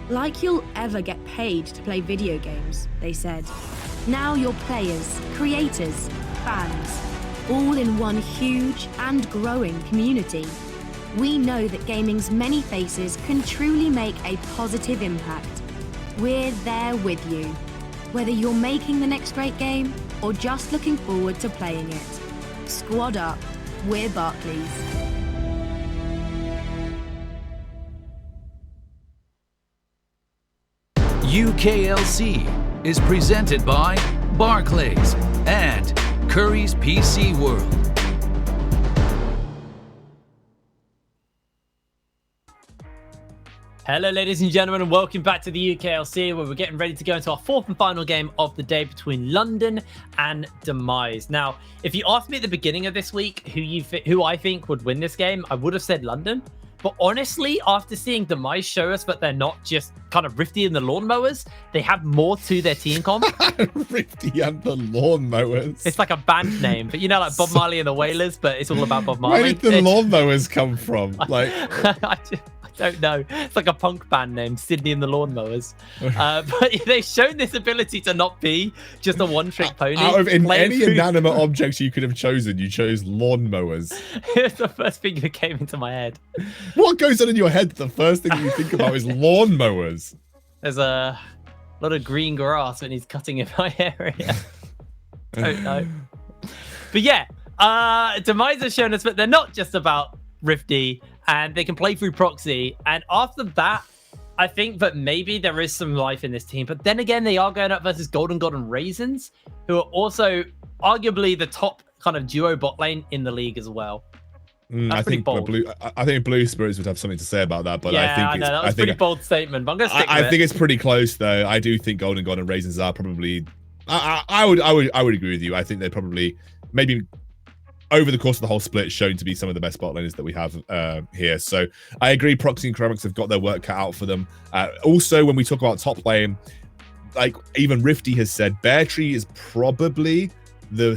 Like you'll ever get paid to play video games, they said. Now you're players, creators, fans, all in one huge and growing community. We know that gaming's many faces can truly make a positive impact. We're there with you. Whether you're making the next great game or just looking forward to playing it. Squad up, we're Barclays. UKLC is presented by Barclays and Curry's PC World. Hello ladies and gentlemen, and welcome back to the UKLC, where we're getting ready to go into our fourth and final game of the day between London and Demise. Now, if you asked me at the beginning of this week who I think would win this game, I would have said London. But honestly, after seeing Demise show us that they're not just kind of Rifty and the Lawnmowers, they have more to their team comp. Rifty and the Lawnmowers. It's like a band name, but you know, like Bob Marley and the Wailers, but it's all about Bob Marley. Where did the Lawnmowers come from? Like, I don't know. It's like a punk band named Sydney and the Lawnmowers. But they've shown this ability to not be just a one-trick pony. Out of any inanimate objects you could have chosen, you chose lawnmowers. It's the first thing that came into my head. What goes on in your head? The first thing you think about is lawnmowers. There's a lot of green grass when he's cutting in my area. Don't know. But yeah, Demise has shown us that they're not just about Rifty, and they can play through proxy. And after that, I think that maybe there is some life in this team. But then again, they are going up versus Golden God and Raisins, who are also arguably the top kind of duo bot lane in the league as well. I think Blue Spirits would have something to say about that, but yeah, I think that was a pretty bold statement. But I'm going to stick with it. I think it's pretty close, though. I do think Golden God and Raisins are probably. I would agree with you. I think they're probably maybe over the course of the whole split shown to be some of the best bot laners that we have here. So I agree, Proxy and Ceramics have got their work cut out for them. Also, when we talk about top lane, like even Rifty has said, Bear Tree is probably the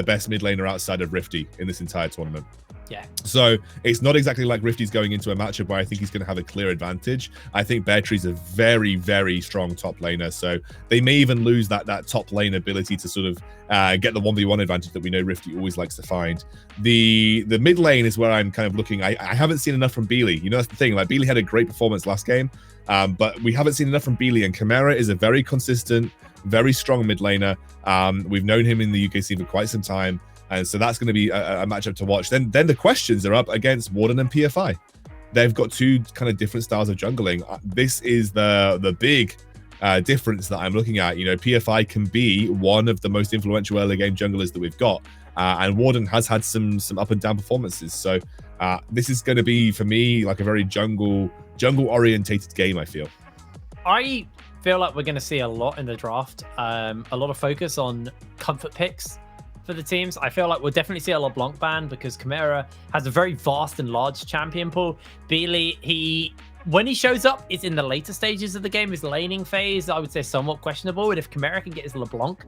best mid laner outside of Rifty in this entire tournament. Yeah. So it's not exactly like Rifty's going into a matchup where I think he's going to have a clear advantage. I think Bear Tree's a very, very strong top laner. So they may even lose that top lane ability to sort of get the 1v1 advantage that we know Rifty always likes to find. The mid lane is where I'm kind of looking. I haven't seen enough from Beely. You know, that's the thing. Like, Beely had a great performance last game, but we haven't seen enough from Beely. And Chimera is a very consistent, very strong mid laner. We've known him in the UKC for quite some time. And so that's going to be a matchup to watch. Then the questions are up against Warden and PFI. They've got two kind of different styles of jungling. This is the big difference that I'm looking at. You know, PFI can be one of the most influential early game junglers that we've got. And Warden has had some up and down performances. So this is going to be, for me, like a very jungle orientated game, I feel. I feel like we're going to see a lot in the draft. A lot of focus on comfort picks for the teams. I feel like we'll definitely see a LeBlanc ban because Chimera has a very vast and large champion pool. Beely, when he shows up, it's in the later stages of the game. His laning phase, I would say, somewhat questionable. And if Chimera can get his LeBlanc,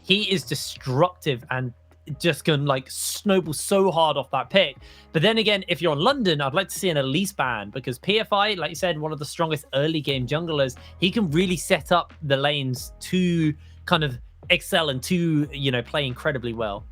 he is destructive and just can like snowball so hard off that pick. But then again, if you're on London, I'd like to see an Elise ban because PFI, like you said, one of the strongest early game junglers. He can really set up the lanes to kind of excel and to, you know, play incredibly well.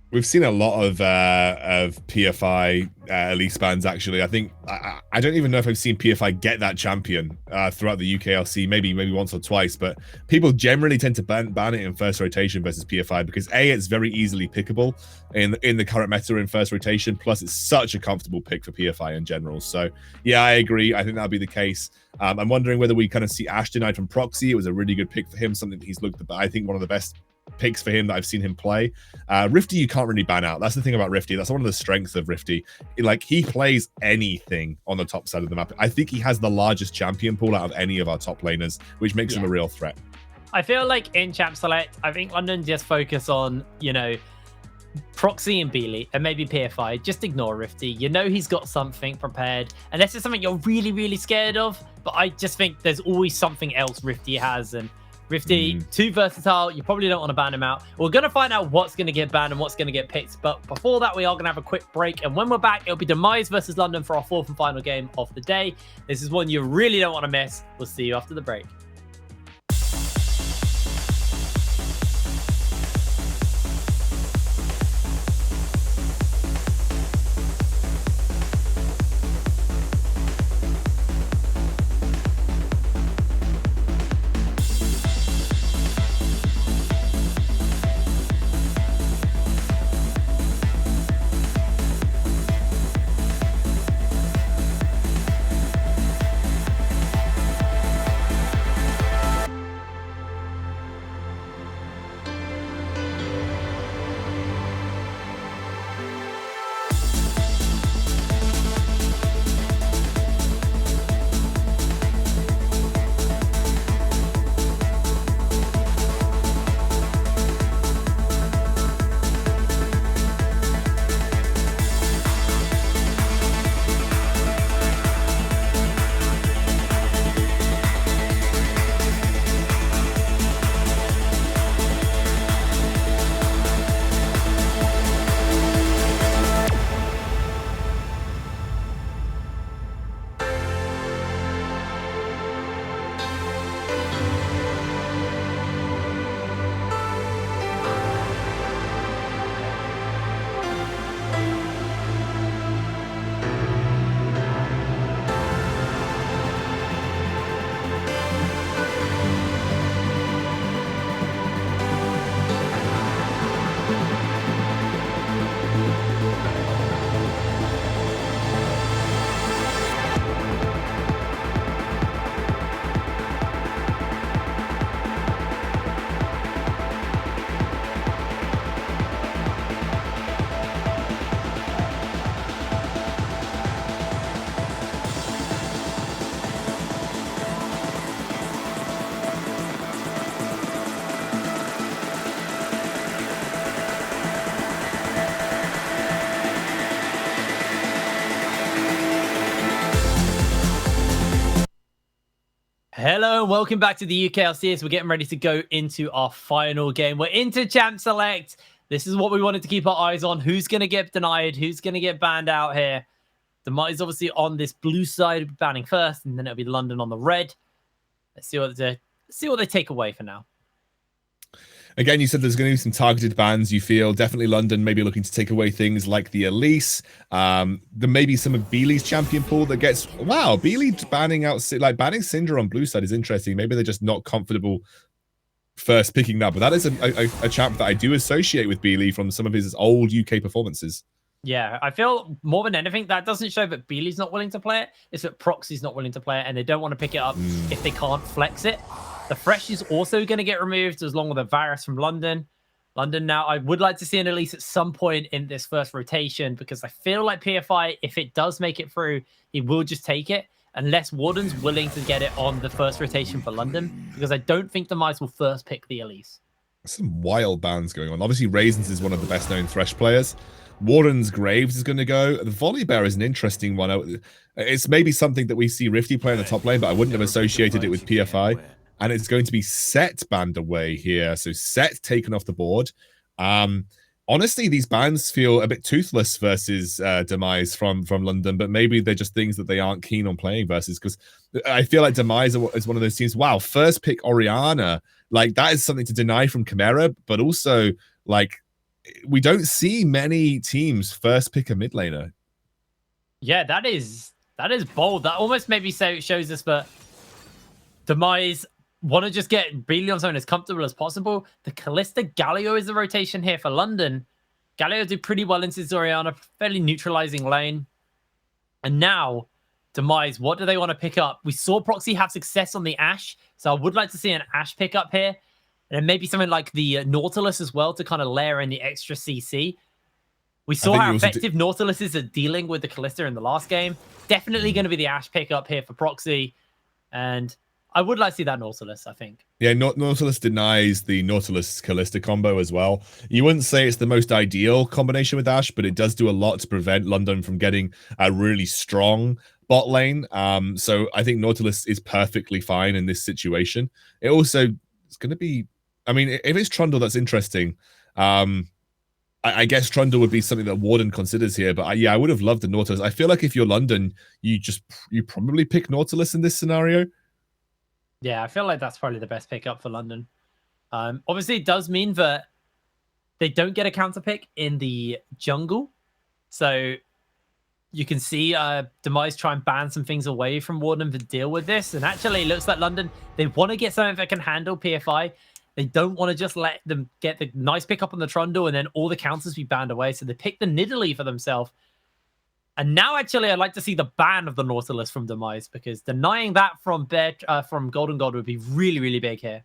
We've seen a lot of PFI Elise bans, actually. I think I don't even know if I've seen PFI get that champion throughout the UKLC, maybe once or twice, but people generally tend to ban it in first rotation versus PFI because it's very easily pickable in the current meta in first rotation, plus it's such a comfortable pick for PFI in general. So yeah, I agree. I think that'll be the case. I'm wondering whether we kind of see Ashton from Proxy. It was a really good pick for him, something that he's looked at, I think one of the best picks for him that I've seen him play. Rifty, you can't really ban out. That's the thing about Rifty. That's one of the strengths of Rifty. Like, he plays anything on the top side of the map. I think he has the largest champion pool out of any of our top laners, which makes him a real threat. I feel like in Champ Select, I think London just focus on, you know, Proxy and Beely and maybe PFI. Just ignore Rifty. You know he's got something prepared. Unless it's something you're really, really scared of. But I just think there's always something else Rifty has. And Rifty, too versatile. You probably don't want to ban him out. We're going to find out what's going to get banned and what's going to get picked. But before that, we are going to have a quick break. And when we're back, it'll be Demise versus London for our 4th and final game of the day. This is one you really don't want to miss. We'll see you after the break. Hello and welcome back to the UKLC as we're getting ready to go into our final game. We're into Champ Select. This is what we wanted to keep our eyes on. Who's going to get denied? Who's going to get banned out here? Demise obviously on this blue side, banning first, and then it'll be London on the red. Let's see what they take away for now. Again, you said there's going to be some targeted bans. You feel definitely London maybe looking to take away things like the Elise. There may be some of Beely's champion pool that gets... Wow, Beely banning out... Like, banning Syndra on blue side is interesting. Maybe they're just not comfortable first picking that. But that is a champ that I do associate with Beely from some of his old UK performances. Yeah, I feel more than anything, that doesn't show that Beely's not willing to play it. It's that Proxy's not willing to play it, and they don't want to pick it up if they can't flex it. The Fresh is also going to get removed as long with a virus from London. London now, I would like to see an Elise at some point in this first rotation because I feel like PFI, if it does make it through, he will just take it unless Warden's willing to get it on the first rotation for London because I don't think Demise will first pick the Elise. Some wild bans going on. Obviously, Raisins is one of the best known Thresh players. Warden's Graves is going to go. The Volley Bear is an interesting one. It's maybe something that we see Rifty play in the top lane, but I wouldn't have associated it with PFI. And it's going to be Set banned away here. So Set taken off the board. Honestly, these bans feel a bit toothless versus Demise from London, but maybe they're just things that they aren't keen on playing versus, because I feel like Demise is one of those teams. Wow, first pick Orianna. Like, that is something to deny from Chimera, but also, like, we don't see many teams first pick a mid laner. Yeah, that is bold. That almost maybe shows us that Demise want to just get Beely on something as comfortable as possible. The Kalista Galio is the rotation here for London. Galio did pretty well into Zoriana, fairly neutralizing lane. And now, Demise, what do they want to pick up? We saw Proxy have success on the Ashe, so I would like to see an Ashe pick up here. And then maybe something like the Nautilus as well to kind of layer in the extra CC. We saw how effective Nautilus is at dealing with the Kalista in the last game. Definitely going to be the Ashe pick up here for Proxy. And I would like to see that Nautilus, I think. Yeah, Nautilus denies the Nautilus-Kalista combo as well. You wouldn't say it's the most ideal combination with Ashe, but it does do a lot to prevent London from getting a really strong bot lane. So I think Nautilus is perfectly fine in this situation. It also It's going to be, I mean, if it's Trundle, that's interesting. I guess Trundle would be something that Warden considers here, but yeah, I would have loved the Nautilus. I feel like if you're London, you probably pick Nautilus in this scenario. Yeah, I feel like that's probably the best pickup for London. Obviously, it does mean that they don't get a counter pick in the jungle. So you can see Demise try and ban some things away from Warden to deal with this. And actually, it looks like London, they want to get something that can handle PFI. They don't want to just let them get the nice pickup on the Trundle and then all the counters be banned away. So they pick the Nidalee for themselves. And now, actually, I'd like to see the ban of the Nautilus from Demise, because denying that from Golden God would be really, really big here.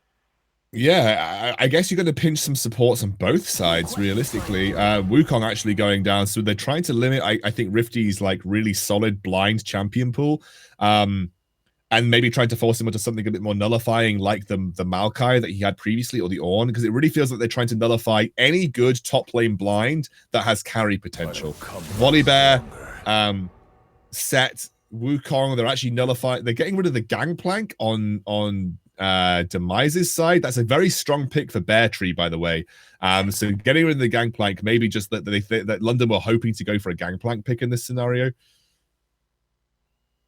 Yeah, I guess you're going to pinch some supports on both sides, realistically. Wukong actually going down, so they're trying to limit, I think, Rifty's like really solid blind champion pool, and maybe trying to force him into something a bit more nullifying, like the Maokai that he had previously, or the Ornn, because it really feels like they're trying to nullify any good top lane blind that has carry potential. Volibear, Set, Wukong, they're actually nullifying, they're getting rid of the Gangplank on Demise's side. That's a very strong pick for Bear Tree, by the way. So getting rid of the Gangplank, maybe just that that London were hoping to go for a Gangplank pick in this scenario.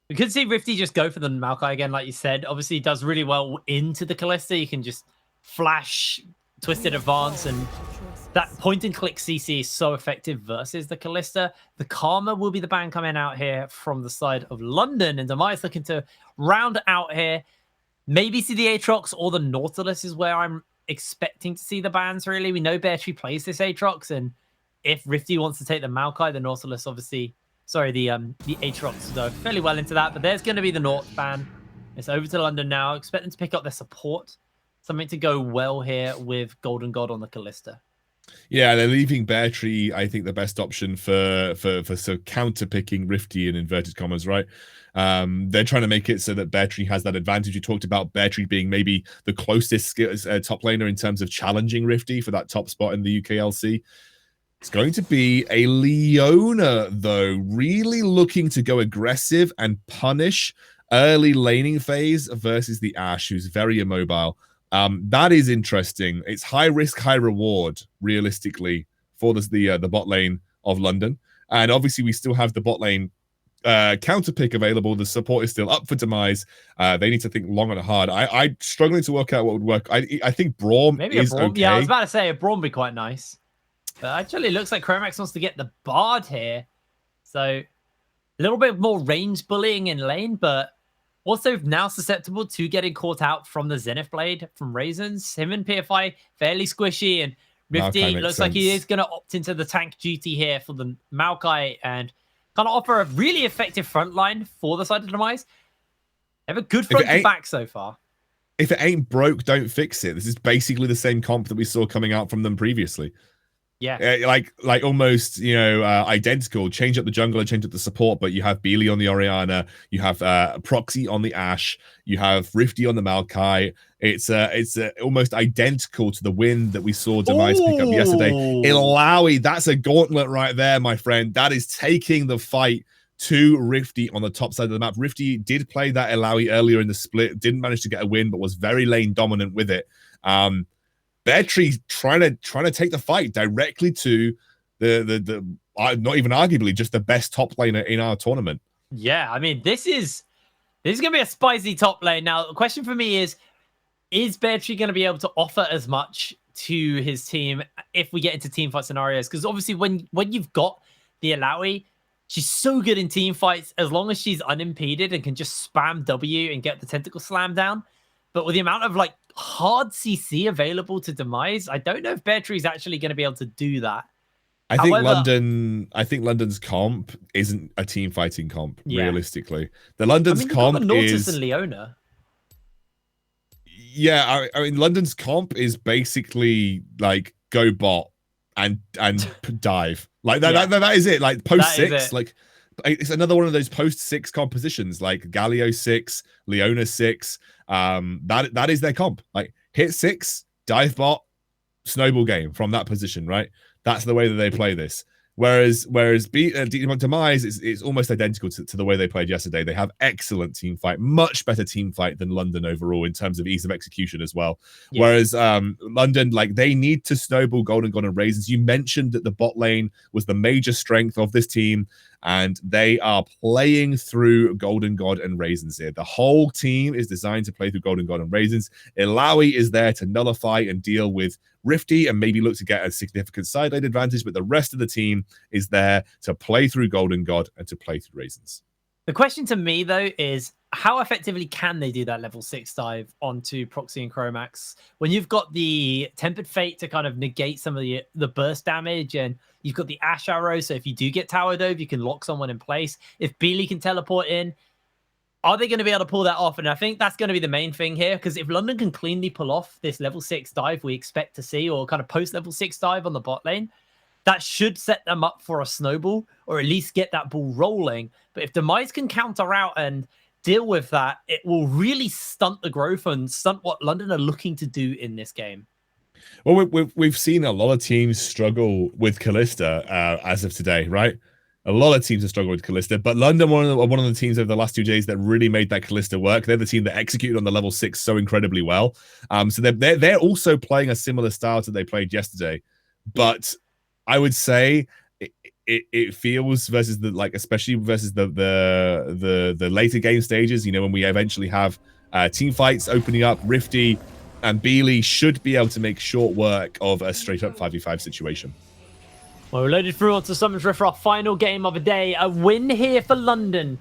We could see Rifty just go for the Maokai again, like you said. Obviously, he does really well into the Kalista. You can just flash, twisted advance, and that point and click CC is so effective versus the Kalista. The Karma will be the ban coming out here from the side of London, and Demise looking to round out here. Maybe see the Aatrox or the Nautilus is where I'm expecting to see the bans, really. We know Bear Tree plays this Aatrox, and if Rifty wants to take the Maokai, the Nautilus obviously... Sorry, the Aatrox go fairly well into that, but there's going to be the Naut ban. It's over to London now. Expect them to pick up their support. Something to go well here with Golden God on the Kalista. Yeah, they're leaving Bear Tree, I think, the best option for counter picking Rifty in inverted commas, right? They're trying to make it so that Bear Tree has that advantage. You talked about Bear Tree being maybe the closest top laner in terms of challenging Rifty for that top spot in the UKLC. It's going to be a Leona, though, really looking to go aggressive and punish early laning phase versus the Ashe, who's very immobile. That is interesting. It's high risk, high reward, realistically, for the bot lane of London. And obviously, we still have the bot lane counter pick available. The support is still up for Demise. They need to think long and hard. I'm struggling to work out what would work. I think Braum is okay. Yeah, I was about to say a Braum would be quite nice. But actually, it looks like Chromax wants to get the Bard here. So a little bit more range bullying in lane, but also now susceptible to getting caught out from the Zenith Blade from Raisins. Him and PFI fairly squishy, and Rifty looks like he is going to opt into the tank duty here for the Maokai and kind of offer a really effective front line for the side of Demise. They have a good front to back so far. If it ain't broke, don't fix it. This is basically the same comp that we saw coming out from them previously. Yeah, like almost, identical. Change up the jungle and change up the support, but you have Beely on the Orianna, you have Proxy on the Ashe, you have Rifty on the Maokai. It's almost identical to the win that we saw Demise pick up yesterday. Illaoi, that's a gauntlet right there, my friend. That is taking the fight to Rifty on the top side of the map. Rifty did play that Illaoi earlier in the split, didn't manage to get a win, but was very lane dominant with it. Bear Tree trying to take the fight directly to the not even arguably just the best top laner in our tournament. Yeah, I mean this is gonna be a spicy top lane. Now the question for me is Bear Tree gonna be able to offer as much to his team if we get into team fight scenarios? Because obviously when you've got the Illaoi, she's so good in team fights as long as she's unimpeded and can just spam W and get the tentacle slam down. But with the amount of like hard CC available to Demise, I don't know if Bear Tree is actually going to be able to do that. I think London's comp isn't a team fighting comp, realistically. The London's comp Nautilus and Leona. Yeah, I mean London's comp is basically like go bot and dive. Like that is it. Like post 6, like it's another one of those post 6 compositions, like Galio 6, Leona 6. That is their comp. Like hit 6, dive bot, snowball game from that position, right? That's the way that they play this. Whereas Demise is almost identical to the way they played yesterday. They have excellent team fight, much better team fight than London overall in terms of ease of execution as well. Yeah. Whereas London, like, they need to snowball Golden God and Raisins. You mentioned that the bot lane was the major strength of this team, and they are playing through Golden God and Raisins here. The whole team is designed to play through Golden God and Raisins. Illaoi is there to nullify and deal with Rifty and maybe look to get a significant side lane advantage, but the rest of the team is there to play through Golden God and to play through Raisins. The question to me, though, is how effectively can they do that level 6 dive onto Proxy and Chromax when you've got the Tempered Fate to kind of negate some of the burst damage, and you've got the Ash Arrow, so if you do get Tower Dove, you can lock someone in place. If Beely can teleport in, are they going to be able to pull that off? And I think that's going to be the main thing here, because if London can cleanly pull off this level 6 dive we expect to see, or kind of post-level 6 dive on the bot lane, that should set them up for a snowball, or at least get that ball rolling. But if Demise can counter out and deal with that, it will really stunt the growth and stunt what London are looking to do in this game. Well, we've seen a lot of teams struggle with Kalista as of today, right? A lot of teams have struggled with Kalista, but London one of the teams over the last 2 days that really made that Kalista work. They're the team that executed on the level 6 so incredibly well. So they're also playing a similar style to they played yesterday. But I would say it feels versus the, like, especially versus the later game stages, you know, when we eventually have team fights opening up, Rifty and Beely should be able to make short work of a straight up 5v5 situation. Well, we're loaded through onto Summons Rift for our final game of the day. A win here for London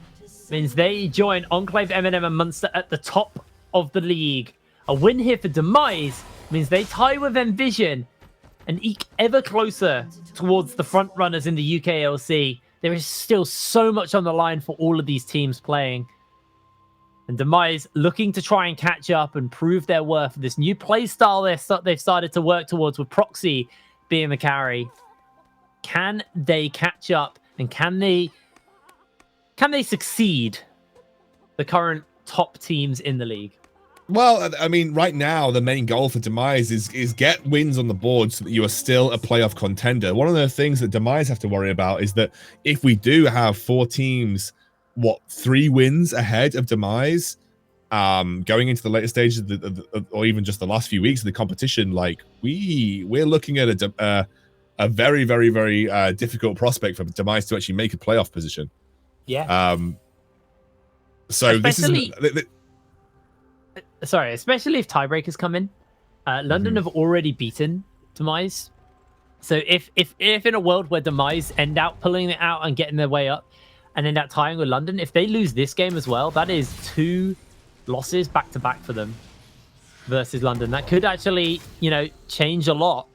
means they join Enclave, M&M, and Munster at the top of the league. A win here for Demise means they tie with Envision and eke ever closer towards the front runners in the UKLC. There is still so much on the line for all of these teams playing. And Demise looking to try and catch up and prove their worth. This new play style they've started to work towards, with Proxy being the carry. Can they catch up, and can they succeed the current top teams in the league? Well, I mean, right now, the main goal for Demise is get wins on the board so that you are still a playoff contender. One of the things that Demise have to worry about is that if we do have 4 teams, 3 wins ahead of Demise, going into the later stages or even just the last few weeks of the competition, like we're looking at a very, very, very difficult prospect for Demise to actually make a playoff position. Yeah. So especially, especially if tiebreakers come in. London have already beaten Demise. So if in a world where Demise end out pulling it out and getting their way up and end up tying with London, if they lose this game as well, that is 2 losses back to back for them versus London. That could actually, you know, change a lot.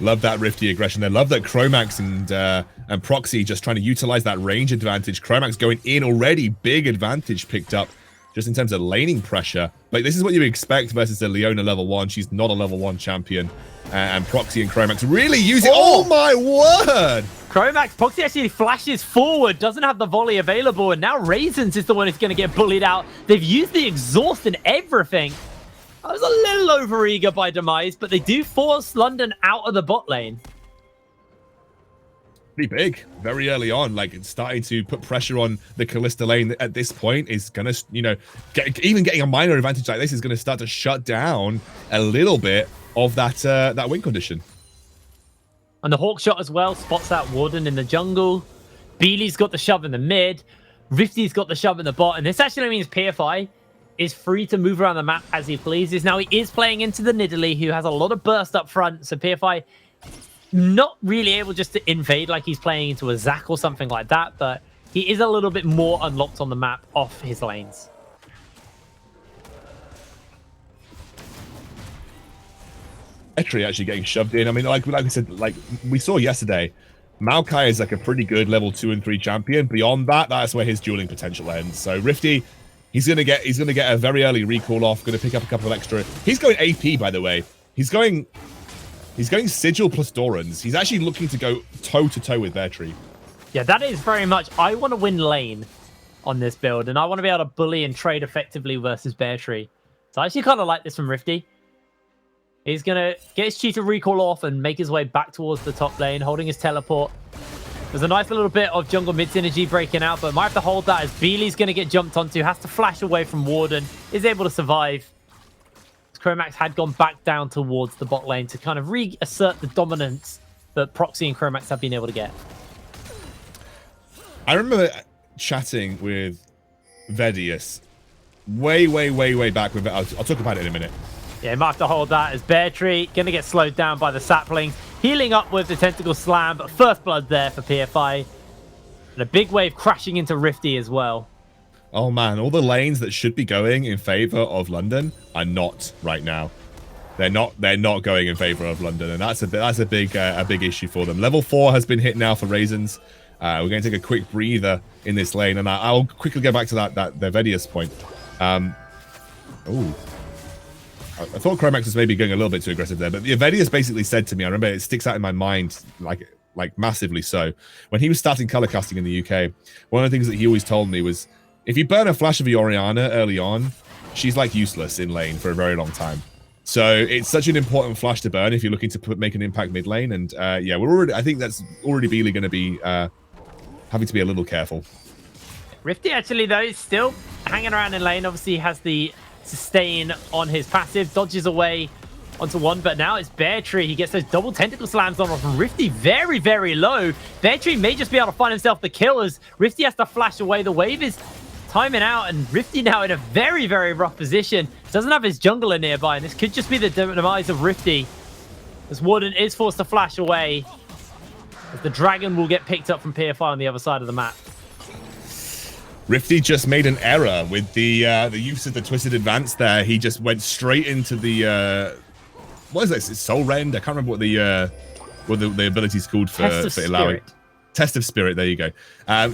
Love that Rifty aggression there. Love that Chromax and Proxy just trying to utilize that range advantage. Chromax going in already. Big advantage picked up just in terms of laning pressure. But this is what you expect versus a Leona level 1. She's not a level 1 champion. And Proxy and Chromax really using... Oh my word! Chromax, Proxy actually flashes forward, doesn't have the volley available, and now Raisins is the one who's going to get bullied out. They've used the exhaust and everything. I was a little overeager by Demise, but they do force London out of the bot lane. Pretty big, very early on. Like, it's starting to put pressure on the Kalista lane at this point is going to, you know, even getting a minor advantage like this is going to start to shut down a little bit of that win condition. And the Hawk shot as well spots that Warden in the jungle. Beely's got the shove in the mid. Rifty's got the shove in the bot. And this actually means PFI is free to move around the map as he pleases. Now he is playing into the Nidalee, who has a lot of burst up front. So PFI not really able just to invade like he's playing into a Zac or something like that, but he is a little bit more unlocked on the map off his lanes. Petri actually getting shoved in. I mean, like I said, like we saw yesterday, Maokai is like a pretty good level 2 and 3 champion. Beyond that, that's where his dueling potential ends. So Rifty, he's gonna get a very early recall off. Gonna pick up a couple of extra. He's going AP, by the way. He's going Sigil plus Doran's. He's actually looking to go toe to toe with Bertree. Yeah, that is very much. I want to win lane on this build, and I want to be able to bully and trade effectively versus Bertree. So I actually kind of like this from Rifty. He's going to get his cheetah recall off and make his way back towards the top lane, holding his teleport. There's a nice little bit of jungle mid synergy breaking out, but might have to hold that as Beely's going to get jumped onto, has to flash away from Warden, is able to survive. Chromax had gone back down towards the bot lane to kind of reassert the dominance that Proxy and Chromax have been able to get. I remember chatting with Vedius way back with I'll talk about it in a minute. Yeah, might have to hold that as Bear Tree going to get slowed down by the saplings. Healing up with the Tentacle Slam, but first blood there for PFI. And a big wave crashing into Rifty as well. Oh man, all the lanes that should be going in favor of London are not right now. They're not going in favor of London, and that's a big issue for them. Level 4 has been hit now for Raisins. We're going to take a quick breather in this lane, and I'll quickly go back to the Vedius point. I thought Chromax was maybe going a little bit too aggressive there, but Vedius basically said to me, I remember it sticks out in my mind like massively so. When he was starting color casting in the UK, one of the things that he always told me was, if you burn a flash of Orianna early on, she's like useless in lane for a very long time. So it's such an important flash to burn if you're looking to make an impact mid lane. And yeah, I think that's already Beely going to be having to be a little careful. Rifty actually though is still hanging around in lane. Obviously he has the sustain on his passive, dodges away onto one, but now it's Bear Tree. He gets those double tentacle slams on from Rifty very low. Bear Tree may just be able to find himself the kill as Rifty has to flash away. The wave is timing out, and Rifty now in a very rough position. Doesn't have his jungler nearby, and this could just be the demise of Rifty as Warden is forced to flash away, as the dragon will get picked up from PFI on the other side of the map. Rifty just made an error with the use of the Twisted Advance there. He just went straight into the what is this? It's Soul Rend? I can't remember what the ability's called for allowing. Test of Spirit, there you go.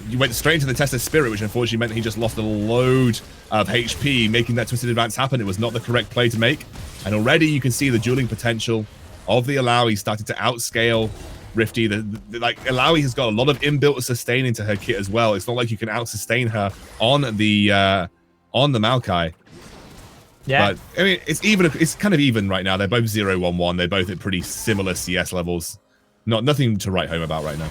You went straight into the Test of Spirit, which unfortunately meant he just lost a load of HP, making that Twisted Advance happen. It was not the correct play to make. And already you can see the dueling potential of the Alawi started to outscale Rifty. Like Alawi has got a lot of inbuilt sustain into her kit as well. It's not like you can out-sustain her on the Maokai. Yeah. But I mean, it's kind of even right now. They're both 0-1-1. They're both at pretty similar CS levels. Nothing to write home about right now.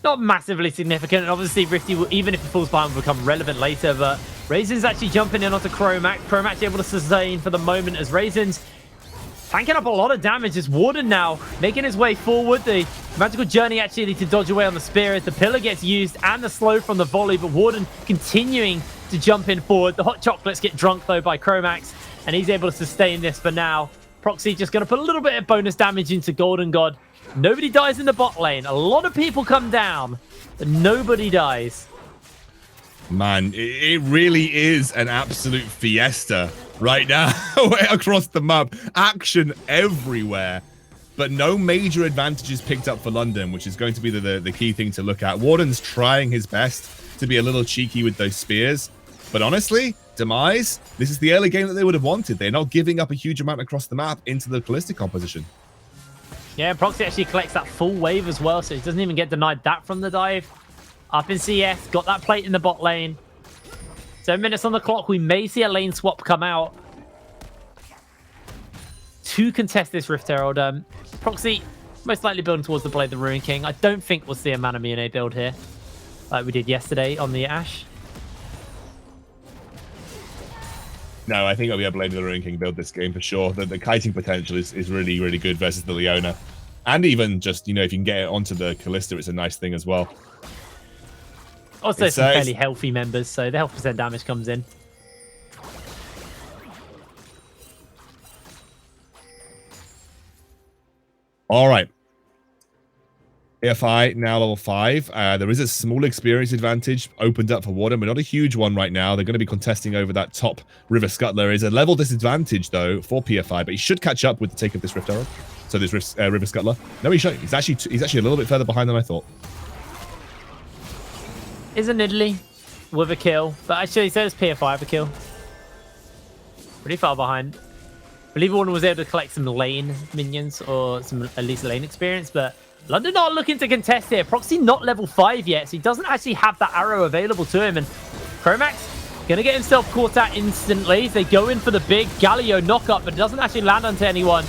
Not massively significant, and obviously Rifty will, even if he falls behind, will become relevant later, but Raisins actually jumping in onto Chromax. Chromax able to sustain for the moment as Raisins tanking up a lot of damage. As Warden now making his way forward. The magical journey actually to dodge away on the spear. The pillar gets used and the slow from the volley, but Warden continuing to jump in forward. The hot chocolates get drunk though by Chromax, and he's able to sustain this for now. Proxy just going to put a little bit of bonus damage into Golden God. Nobody dies in the bot lane. A lot of people come down, but nobody dies. Man, it really is an absolute fiesta right now across the map. Action everywhere, but no major advantages picked up for London, which is going to be the key thing to look at. Warden's trying his best to be a little cheeky with those spears, but honestly, Demise, this is the early game that they would have wanted. They're not giving up a huge amount across the map into the Callistic composition. Yeah, Proxy actually collects that full wave as well, so he doesn't even get denied that from the dive. Up in CS, got that plate in the bot lane. 7 minutes on the clock. We may see a lane swap come out to contest this Rift Herald. Proxy most likely building towards the Blade of the Ruin King. I don't think we'll see a Mana Mune build here like we did yesterday on the Ashe. No, I think I'll be a Blade of the Ruin King build this game for sure. The kiting potential is really good versus the Leona. And even just, if you can get it onto the Callista, it's a nice thing as well. Also some fairly healthy members, so the health percent damage comes in. All right. AFI now level 5. There is a small experience advantage opened up for Warden, but not a huge one right now. They're going to be contesting over that top River Scuttler. There is a level disadvantage though for PFI, but he should catch up with the take of this Rift Arrow. So this River Scuttler. No, he's actually a little bit further behind than I thought. Is a Nidalee with a kill, but actually so does PFI with a kill. Pretty far behind. I believe Warden was able to collect some lane minions or some at least lane experience, but London not looking to contest here. Proxy not level 5 yet, so he doesn't actually have that arrow available to him. And Chromax Gonna get himself caught out instantly. They go in for the big Galio knockup, but it doesn't actually land onto anyone.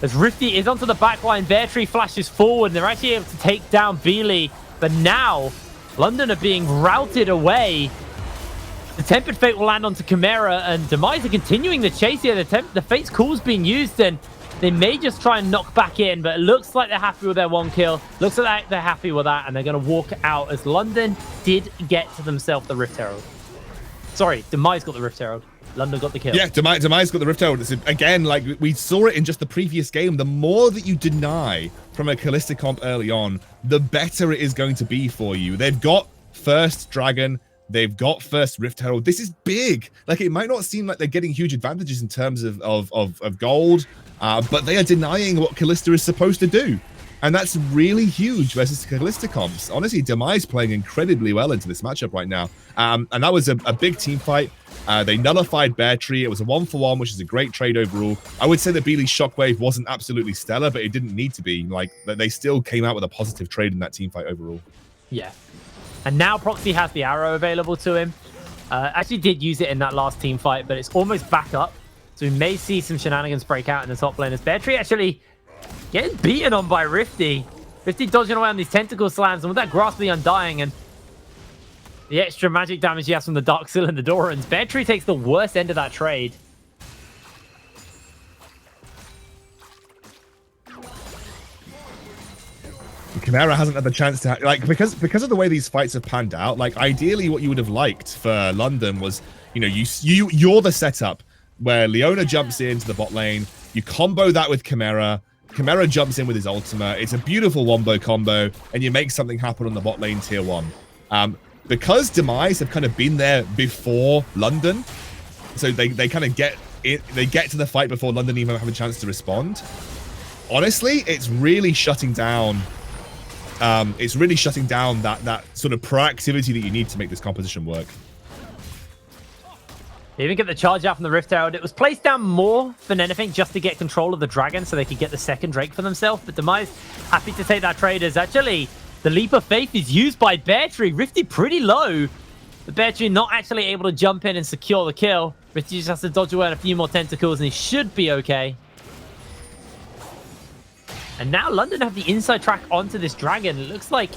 As Rifty is onto the back line, Bear Tree flashes forward, and they're actually able to take down Beely. But now, London are being routed away. The Tempered Fate will land onto Chimera, and Demise are continuing the chase here. The Fate's Call's being used, and they may just try and knock back in, but it looks like they're happy with their 1 kill. Looks like they're happy with that, and they're going to walk out as London did get to themselves the Rift Herald. Sorry, Demise got the Rift Herald. London got the kill. Yeah, Demise got the Rift Herald. Again, like we saw it in just the previous game, the more that you deny from a Callisto comp early on, the better it is going to be for you. They've got first Dragon. They've got first Rift Herald. This is big. Like, it might not seem like they're getting huge advantages in terms of gold, but they are denying what Callisto is supposed to do. And that's really huge versus Callisto comps. Honestly, Demise playing incredibly well into this matchup right now. And that was a big team fight. They nullified Bear Tree. It was a 1-for-1, which is a great trade overall. I would say that Beely's Shockwave wasn't absolutely stellar, but it didn't need to be. Like, they still came out with a positive trade in that team fight overall. Yeah. And now Proxy has the arrow available to him. Actually did use it in that last team fight, but it's almost back up. So we may see some shenanigans break out in the top lane as Bear Tree actually getting beaten on by Rifty. Rifty dodging away on these tentacle slams, and with that Grasp of the Undying and the extra magic damage he has from the Dark Seal and the Dorans, Bear Tree takes the worst end of that trade. Chimera hasn't had the chance to like because of the way these fights have panned out. Like, ideally, what you would have liked for London was, you know, you're the setup where Leona jumps into the bot lane, you combo that with Chimera. Chimera jumps in with his ultimate. It's a beautiful wombo combo, and you make something happen on the bot lane tier 1. Because Demise have kind of been there before London, so they kind of get it. They get to the fight before London even have a chance to respond. Honestly, it's really shutting down. It's really shutting down that sort of proactivity that you need to make this composition work. They even get the charge out from the Rift Herald. It was placed down more than anything just to get control of the dragon so they could get the second Drake for themselves. But Demise happy to take that trade as actually the Leap of Faith is used by Bear Tree. Rifty pretty low. The Bear Tree not actually able to jump in and secure the kill. Rifty just has to dodge away on a few more tentacles and he should be okay. And now London have the inside track onto this dragon. It looks like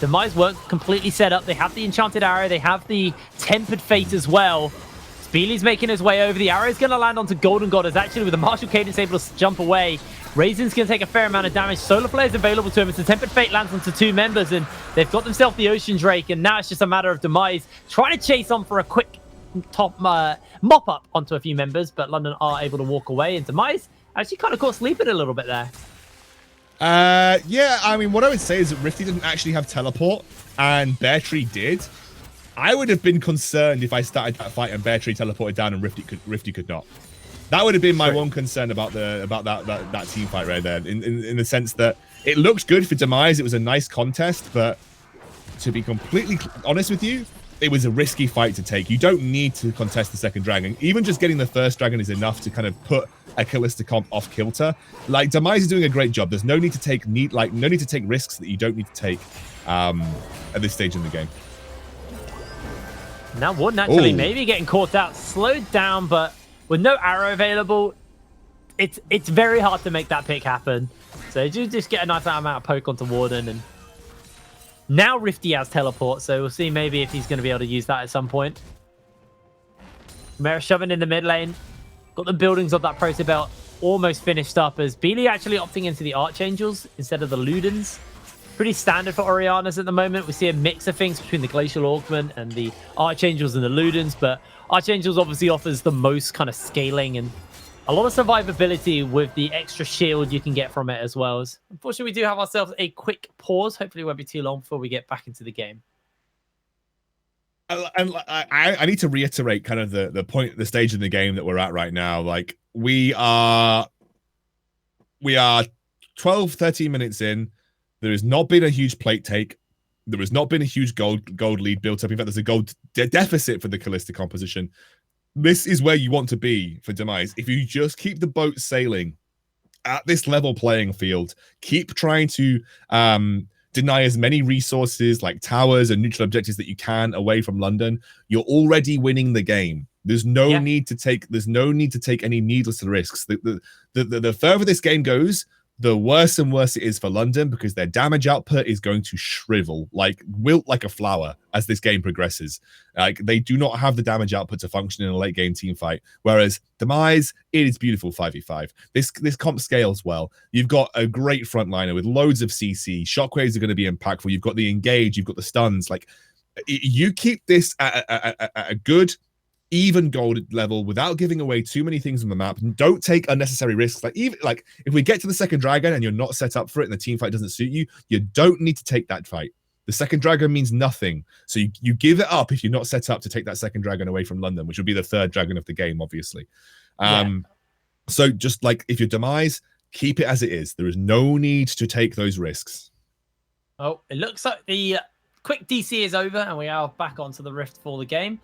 Demise weren't completely set up. They have the Enchanted Arrow. They have the Tempered Fate as well. Speely's making his way over. The arrow is going to land onto Golden God as actually with the Martial Cadence able to jump away. Raisin's going to take a fair amount of damage. Solar Flare is available to him as the Tempered Fate lands onto 2 members and they've got themselves the Ocean Drake. And now it's just a matter of Demise trying to chase on for a quick top mop up onto a few members. But London are able to walk away and Demise actually kind of caught sleeping a little bit there. Yeah, I mean, what I would say is that Rifty didn't actually have teleport, and Bear Tree did. I would have been concerned if I started that fight and Bear Tree teleported down and Rifty could not. That would have been my one concern about that team fight right there. In the sense that it looked good for Demise, it was a nice contest, but to be completely honest with you, it was a risky fight to take. You don't need to contest the second dragon. Even just getting the first dragon is enough to kind of put a Callisto comp off kilter. Like, Demise is doing a great job. There's no need to take risks that you don't need to take at this stage in the game. Now Warden actually maybe getting caught out, slowed down, but with no arrow available, it's very hard to make that pick happen. So you just get a nice amount of poke onto Warden, and now Rifty has teleport, so we'll see maybe if he's going to be able to use that at some point. Chimera shoving in the mid lane. Got the buildings of that Proto Belt almost finished up as Beely actually opting into the Archangels instead of the Ludens. Pretty standard for Orianas at the moment. We see a mix of things between the Glacial Augment and the Archangels and the Ludens, but Archangels obviously offers the most kind of scaling and a lot of survivability with the extra shield you can get from it as well. Unfortunately, we do have ourselves a quick pause. Hopefully it won't be too long before we get back into the game. And I need to reiterate kind of the stage in the game that we're at right now. Like, we are 12, 13 minutes in. There has not been a huge plate take. There has not been a huge gold lead built up. In fact, there's a gold deficit for the Callisto composition. This is where you want to be for Demise. If you just keep the boat sailing at this level playing field, keep trying to deny as many resources like towers and neutral objectives that you can away from London, you're already winning the game. There's no need to take any needless risks. The further this game goes, the worse and worse it is for London, because their damage output is going to shrivel, wilt like a flower as this game progresses. Like, they do not have the damage output to function in a late game team fight. Whereas Demise, it is beautiful 5v5. This comp scales well. You've got a great frontliner with loads of CC. Shockwaves are going to be impactful. You've got the engage. You've got the stuns. Like, you keep this at a good, even gold level without giving away too many things on the map. Don't take unnecessary risks. Even if we get to the second dragon and you're not set up for it and the team fight doesn't suit you, you don't need to take that fight. The second dragon means nothing, so you give it up if you're not set up to take that second dragon away from London, which would be the third dragon of the game, obviously. So just like, if you're Demise, keep it as it is. There is no need to take those risks. Oh, it looks like the quick DC is over and we are back onto the Rift for the game.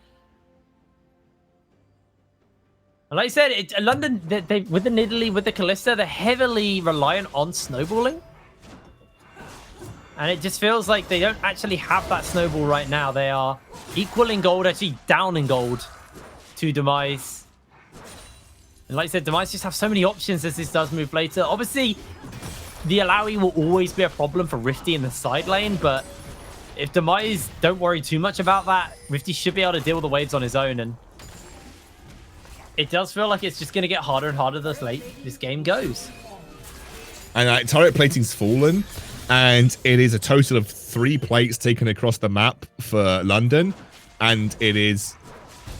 And like I said, London, they with the Nidalee, with the Kalista, they're heavily reliant on snowballing. And it just feels like they don't actually have that snowball right now. They are equal in gold, actually down in gold to Demise. And like I said, Demise just have so many options as this does move later. Obviously, the Alawi will always be a problem for Rifty in the side lane, but if Demise don't worry too much about that, Rifty should be able to deal with the waves on his own. And it does feel like it's just going to get harder and harder this game goes. And turret plating's fallen, and it is a total of 3 plates taken across the map for London, and it is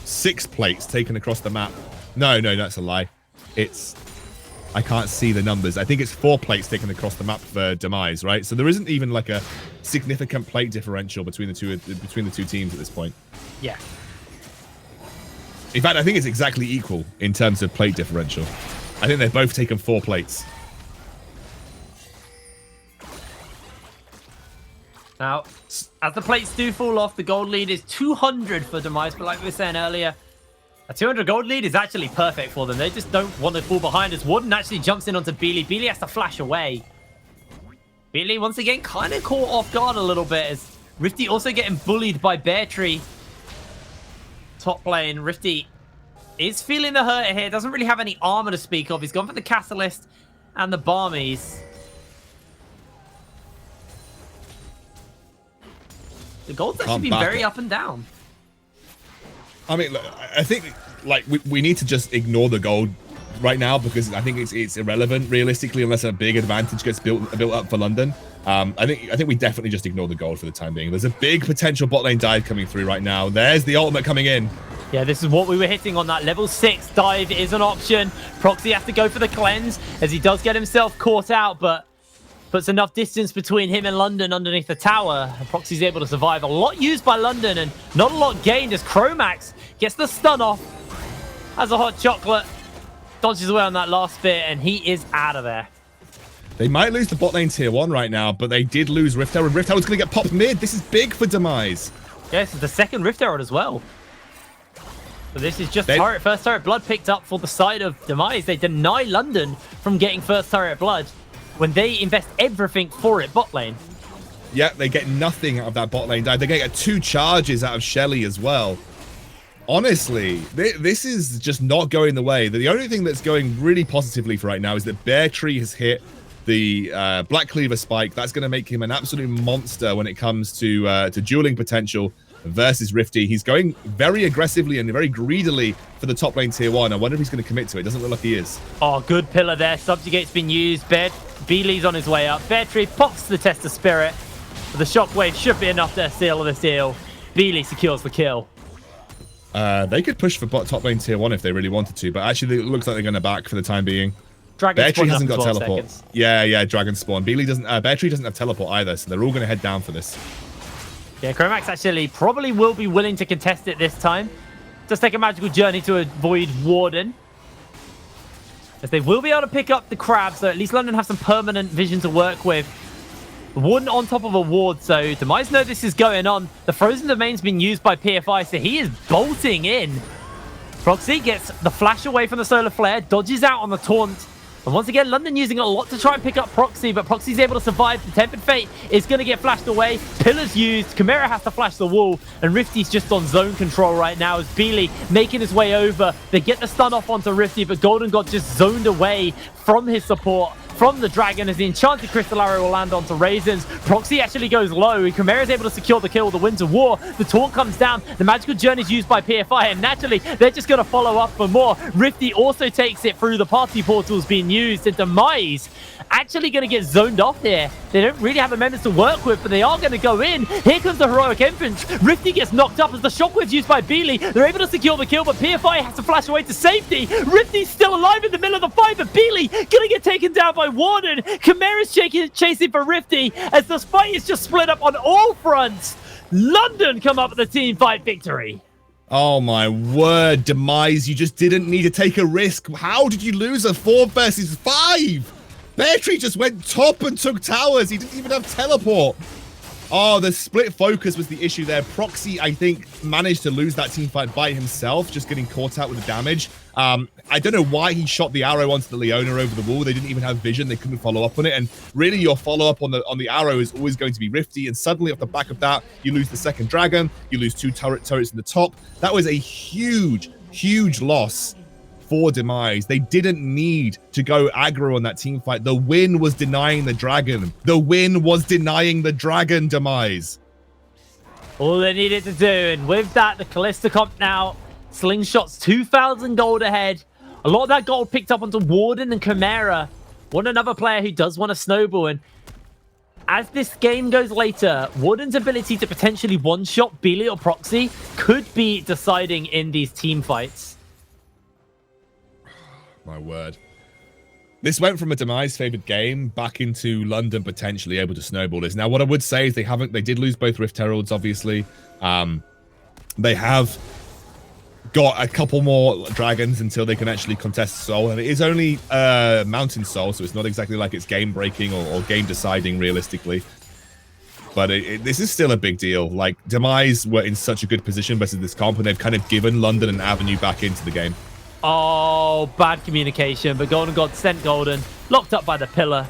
6 plates taken across the map. No, that's a lie. I can't see the numbers. I think it's 4 plates taken across the map for Demise, right? So there isn't even like a significant plate differential between the two teams at this point. Yeah. In fact, I think it's exactly equal in terms of plate differential. I think they've both taken 4 plates. Now, as the plates do fall off, the gold lead is 200 for Demise. But like we were saying earlier, a 200 gold lead is actually perfect for them. They just don't want to fall behind as Warden actually jumps in onto Beely. Beely has to flash away. Beely, once again, kind of caught off guard a little bit as Rifty also getting bullied by Bear Tree. Top lane, Rifty is feeling the hurt here. Doesn't really have any armor to speak of. He's gone for the Catalyst and the Barmies. The gold's actually been very up and down. I mean, look, I think like we need to just ignore the gold right now, because I think it's irrelevant realistically unless a big advantage gets built up for London. I think we definitely just ignore the gold for the time being. There's a big potential bot lane dive coming through right now. There's the ultimate coming in. Yeah, this is what we were hitting on. That level 6 dive is an option. Proxy has to go for the cleanse as he does get himself caught out, but puts enough distance between him and London underneath the tower. And Proxy's able to survive. A lot used by London and not a lot gained as Chromax gets the stun off. Has a hot chocolate. Dodges away on that last bit and he is out of there. They might lose the bot lane tier 1 right now, but they did lose Rift Herald. Rift Herald's going to get popped mid. This is big for Demise. Yes, it's the second Rift Herald as well. But this is just first turret blood picked up for the side of Demise. They deny London from getting first turret blood when they invest everything for it bot lane. Yeah, they get nothing out of that bot lane dive. They're going to get 2 charges out of Shelly as well. Honestly, this is just not going the way. The only thing that's going really positively for right now is that Bear Tree has hit the Black Cleaver spike. That's going to make him an absolute monster when it comes to dueling potential versus Rifty. He's going very aggressively and very greedily for the top lane tier 1. I wonder if he's going to commit to it. Doesn't look like he is. Oh, good pillar there. Subjugate's been used. Beely's on his way up. Bear Tree pops the Test of Spirit. But the shockwave should be enough to seal this deal. Beely secures the kill. They could push for top lane tier 1 if they really wanted to, but actually it looks like they're going to back for the time being. Bear Tree hasn't got teleport. Seconds. Yeah, Dragon Spawn. Beely doesn't. Bear Tree doesn't have teleport either, so they're all going to head down for this. Yeah, Chromax actually probably will be willing to contest it this time. Just take a magical journey to avoid Warden. As they will be able to pick up the crab, so at least London have some permanent vision to work with. Warden on top of a ward, so Demise know this is going on. The Frozen Domain's been used by PFI, so he is bolting in. Proxy gets the flash away from the Solar Flare, dodges out on the taunt, And once again, London using a lot to try and pick up Proxy, but Proxy's able to survive. The Tempered Fate is going to get flashed away. Pillar's used. Chimera has to flash the wall, and Rifty's just on zone control right now as Beely making his way over. They get the stun off onto Rifty, but Golden got just zoned away from his support, from the Dragon, as the Enchanted Crystal Arrow will land onto Raisins. Proxy actually goes low. Chimera is able to secure the kill with the Winds of War. The taunt comes down. The Magical Journey is used by PFI, and naturally, they're just going to follow up for more. Rifty also takes it through the party portals being used, and Demise actually going to get zoned off here. They don't really have a members to work with, but they are going to go in. Here comes the heroic entrance. Rifty gets knocked up as the shockwave's used by Beely. They're able to secure the kill, but PFI has to flash away to safety. Rifty's still alive in the middle of the fight, but Beely going to get taken down by Warden. Chimera's chasing for Rifty as the fight is just split up on all fronts. London come up with a team fight victory. Oh my word, Demise, you just didn't need to take a risk. How did you lose a 4 versus 5? Beartree just went top and took towers. He didn't even have teleport. Oh, the split focus was the issue there. Proxy, I think, managed to lose that team fight by himself, just getting caught out with the damage. I don't know why he shot the arrow onto the Leona over the wall. They didn't even have vision. They couldn't follow up on it. And really, your follow-up on the arrow is always going to be Rifty. And suddenly, off the back of that, you lose the second dragon. You lose 2 turrets in the top. That was a huge, huge loss for Demise. They didn't need to go aggro on that team fight. The win was denying the dragon. The win was denying the dragon, Demise. All they needed to do, and with that, the Callista comp now slingshots 2,000 gold ahead. A lot of that gold picked up onto Warden and Chimera. One another player who does want to snowball, and as this game goes later, Warden's ability to potentially one-shot Beely or Proxy could be deciding in these team fights. My word. This went from a Demise favored game back into London potentially able to snowball this. Now, what I would say is they did lose both Rift Heralds, obviously. They have got a couple more dragons until they can actually contest Soul, and it is only Mountain Soul, so it's not exactly like it's game breaking or game deciding realistically. But this is still a big deal. Like, Demise were in such a good position versus this comp, and they've kind of given London an avenue back into the game. Oh, bad communication, but Golden God sent Golden, locked up by the pillar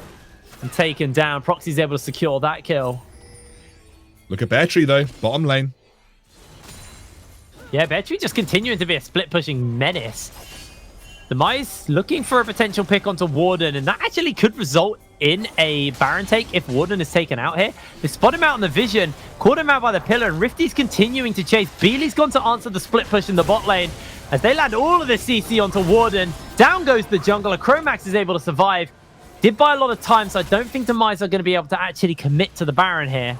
and taken down. Proxy's able to secure that kill. Look at Beartree, though. Bottom lane. Yeah, Beartree just continuing to be a split-pushing menace. Demise looking for a potential pick onto Warden, and that actually could result in a Baron take if Warden is taken out here. They spot him out on the vision, caught him out by the pillar, and Rifty's continuing to chase. Beely's gone to answer the split push in the bot lane as they land all of this CC onto Warden. Down goes the jungler. Chromax is able to survive. Did buy a lot of time, so I don't think Demise are going to be able to actually commit to the Baron here.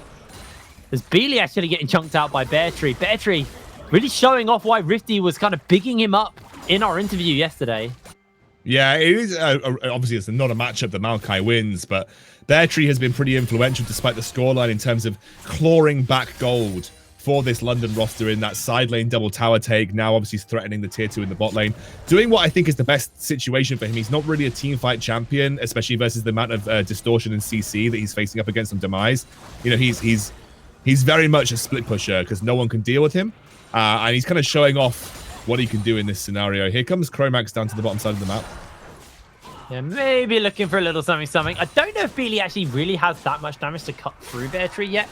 There's Beely actually getting chunked out by Beartree. Beartree really showing off why Rifty was kind of bigging him up in our interview yesterday. Yeah, it is. Obviously, it's not a matchup that Maokai wins, but Beartree has been pretty influential despite the scoreline in terms of clawing back gold for this London roster in that side lane double tower take. Now, obviously, he's threatening the tier 2 in the bot lane, doing what I think is the best situation for him. He's not really a team fight champion, especially versus the amount of distortion and CC that he's facing up against on Demise. You know, he's very much a split pusher because no one can deal with him, and he's kind of showing off what he can do in this scenario. Here comes Chromax down to the bottom side of the map. Yeah, maybe looking for a little something. I don't know if Beely actually really has that much damage to cut through Beartree yet.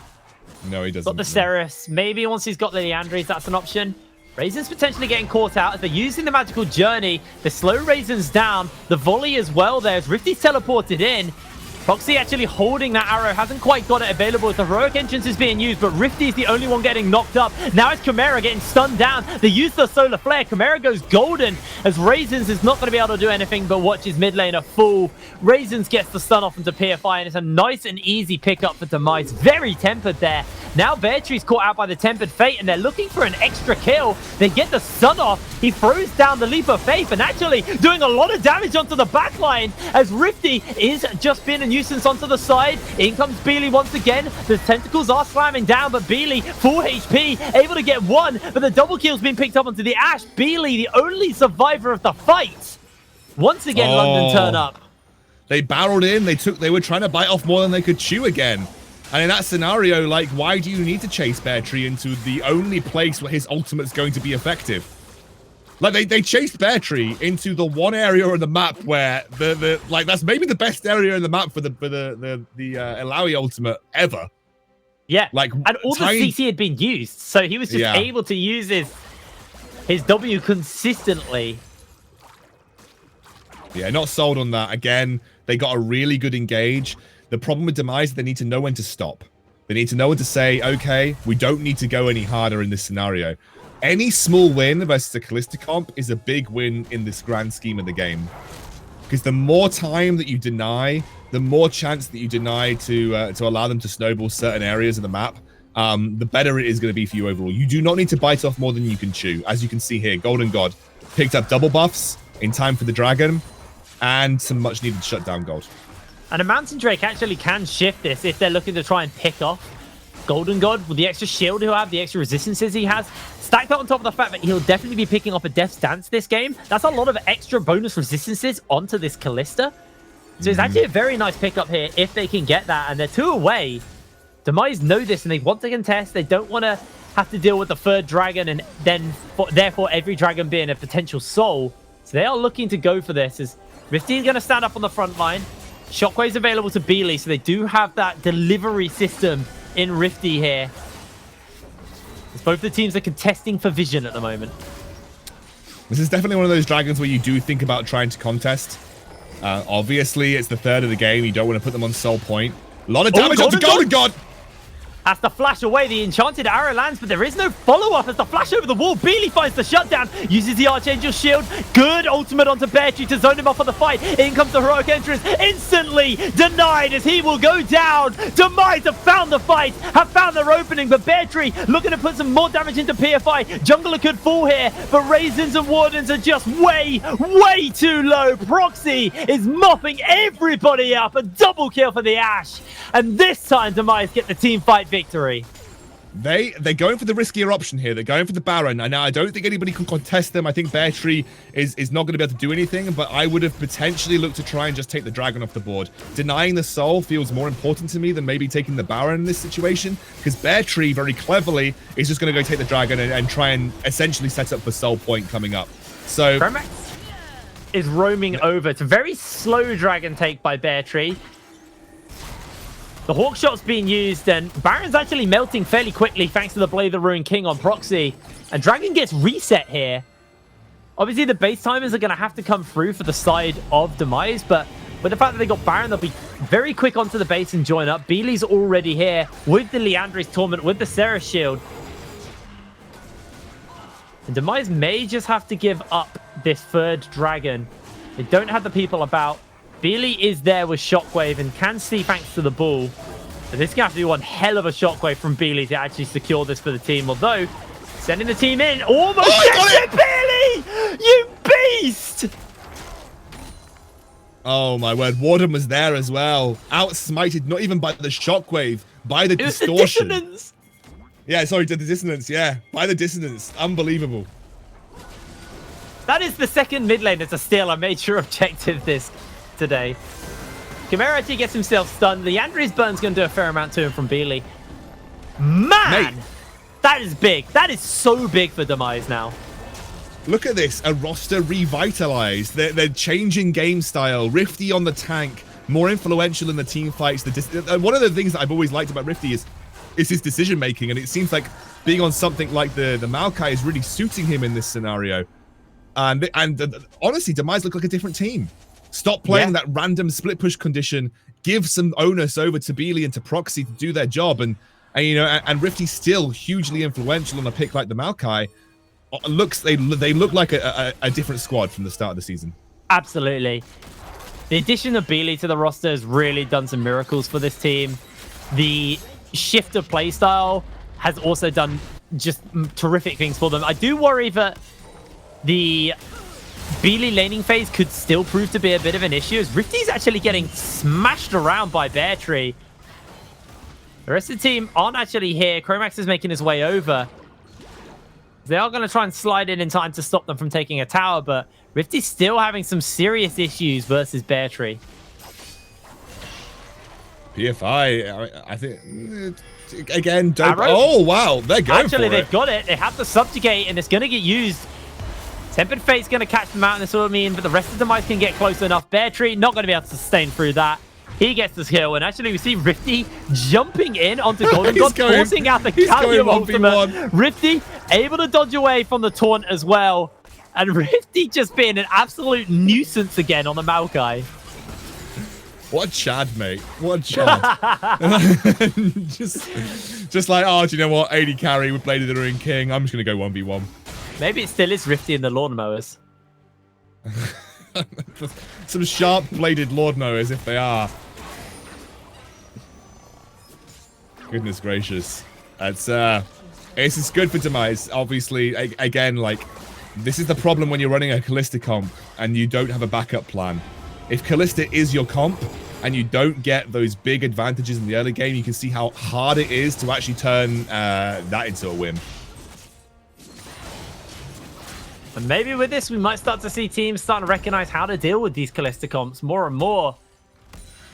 No, he doesn't. Got the Ceres. Maybe once he's got the Leandries, that's an option. Raisins potentially getting caught out as they're using the Magical Journey. They slow Raisins down. The volley as well there as Rifty's teleported in. Proxy actually holding that arrow, hasn't quite got it available. The heroic entrance is being used, but Rifty's the only one getting knocked up. Now it's Chimera getting stunned down. They use the solar flare. Chimera goes golden as Raisins is not going to be able to do anything but watch his mid laner fall. Raisins gets the stun off into PFI, and it's a nice and easy pickup for Demise. Very tempered there. Now Beartree's caught out by the Tempered Fate, and they're looking for an extra kill. They get the stun off. He throws down the Leap of Faith, and actually doing a lot of damage onto the backline as Rifty is just being a nuisance onto the side. In comes Beely once again. The tentacles are slamming down, but Beely, full HP, able to get one, but the double kill's been picked up onto the Ashe. Beely, the only survivor of the fight. Once again, London turn up. They barreled in. They were trying to bite off more than they could chew again. And in that scenario, like, why do you need to chase Beartree into the only place where his ultimate's going to be effective? Like they chased Bear Tree into the one area of the map where the like that's maybe the best area in the map for the Ilaoi ultimate ever. Yeah, like and all the CC had been used, so he was just able to use his W consistently. Yeah, not sold on that. Again, they got a really good engage. The problem with Demise, they need to know when to stop. They need to know when to say, okay, we don't need to go any harder in this scenario. Any small win versus a Kalista comp is a big win in this grand scheme of the game. Because the more time that you deny, the more chance that you deny to allow them to snowball certain areas of the map, the better it is going to be for you overall. You do not need to bite off more than you can chew. As you can see here, Golden God picked up double buffs in time for the dragon and some much needed shutdown gold. And a Mountain Drake actually can shift this if they're looking to try and pick off Golden God with the extra shield he'll have, the extra resistances he has. Stack that on top of the fact that he'll definitely be picking up a Death's Dance this game. That's a lot of extra bonus resistances onto this Kalista. So it's actually a very nice pickup here if they can get that. And they're 2 away. Demise know this and they want to contest. They don't want to have to deal with the 3rd dragon and then therefore every dragon being a potential soul. So they are looking to go for this as Rifty is going to stand up on the front line. Shockwave's available to Beely, so they do have that delivery system in Rifty here. As both the teams are contesting for vision at the moment. This is definitely one of those dragons where you do think about trying to contest. Obviously, it's the 3rd of the game. You don't want to put them on soul point. A lot of damage onto Golden God. Has to flash away. The enchanted arrow lands, but there is no follow-up as the flash over the wall. Beely finds the shutdown, uses the Archangel shield. Good ultimate onto Bear Tree to zone him off for the fight. In comes the heroic entrance, instantly denied as he will go down. Demise have found the fight, have found their opening, but Bear Tree looking to put some more damage into PFI. Jungler could fall here, but Raisins and Wardens are just way too low. Proxy is mopping everybody up. A double kill for the Ashe. And this time, Demise get the team fight victory. They're going for the riskier option here. They're going for the Baron. Now, I don't think anybody can contest them. I think Bear Tree is not going to be able to do anything, but I would have potentially looked to try and just take the Dragon off the board. Denying the soul feels more important to me than maybe taking the Baron in this situation, because Bear Tree, very cleverly, is just going to go take the Dragon and try and essentially set up for soul point coming up. So Chromax is roaming over. It's a very slow Dragon take by Bear Tree. The Hawk Shot's being used, and Baron's actually melting fairly quickly thanks to the Blade of the Ruined King on Proxy. And Dragon gets reset here. Obviously, the base timers are going to have to come through for the side of Demise, but with the fact that they got Baron, they'll be very quick onto the base and join up. Beely's already here with the Liandry's Torment, with the Seraph Shield. And Demise may just have to give up this 3rd dragon. They don't have the people about. Beely is there with Shockwave and can see thanks to the bull. But this is going to have to be one hell of a Shockwave from Beely to actually secure this for the team. Although, sending the team in, almost gets it, Beely! You beast! Oh my word, Warden was there as well. Outsmited, not even by the Shockwave, by the distortion. The dissonance. Yeah, sorry, the dissonance, yeah. By the dissonance. Unbelievable. That is the 2nd mid lane that's a steal. I made sure objective this today. Chimera actually gets himself stunned. The Andres burn's going to do a fair amount to him from Beely. Man! Mate. That is big. That is so big for Demise now. Look at this. A roster revitalized. They're changing game style. Rifty on the tank. More influential in the team fights. One of the things that I've always liked about Rifty is his decision making. And it seems like being on something like the Maokai is really suiting him in this scenario. And honestly, Demise look like a different team. Stop playing that random split push condition. Give some onus over to Beely and to Proxy to do their job. And you know, and Rifty's still hugely influential on a pick like the Maokai. They look like a different squad from the start of the season. Absolutely. The addition of Beely to the roster has really done some miracles for this team. The shift of playstyle has also done just terrific things for them. I do worry that the Beely laning phase could still prove to be a bit of an issue as Rifty's actually getting smashed around by Bear Tree. The rest of the team aren't actually here. Chromax is making his way over. They are going to try and slide in time to stop them from taking a tower, but Rifty's still having some serious issues versus Bear Tree. PFI, I think, again, don't... Oh, wow, they're going for it. Actually, they've got it. They have to subjugate, and it's going to get used. Tempered Fate's going to catch them out in this mean, but the rest of the Demise can get close enough. Bear Tree not going to be able to sustain through that. He gets this kill, and actually we see Rifty jumping in onto Golden God, forcing out the Callium ultimate. Rifty able to dodge away from the taunt as well. And Rifty just being an absolute nuisance again on the Maokai. What Chad, mate. What Chad. just like, oh, do you know what? 80 carry with Blade of the Ruin King. I'm just going to go 1v1. Maybe it still is Rifty and the lawnmowers. Some sharp-bladed lawnmowers, if they are. Goodness gracious. This is good for Demise. Obviously, again, like, this is the problem when you're running a Callista comp and you don't have a backup plan. If Callista is your comp and you don't get those big advantages in the early game, you can see how hard it is to actually turn that into a win. And maybe with this, we might start to see teams starting to recognize how to deal with these Callista comps more and more.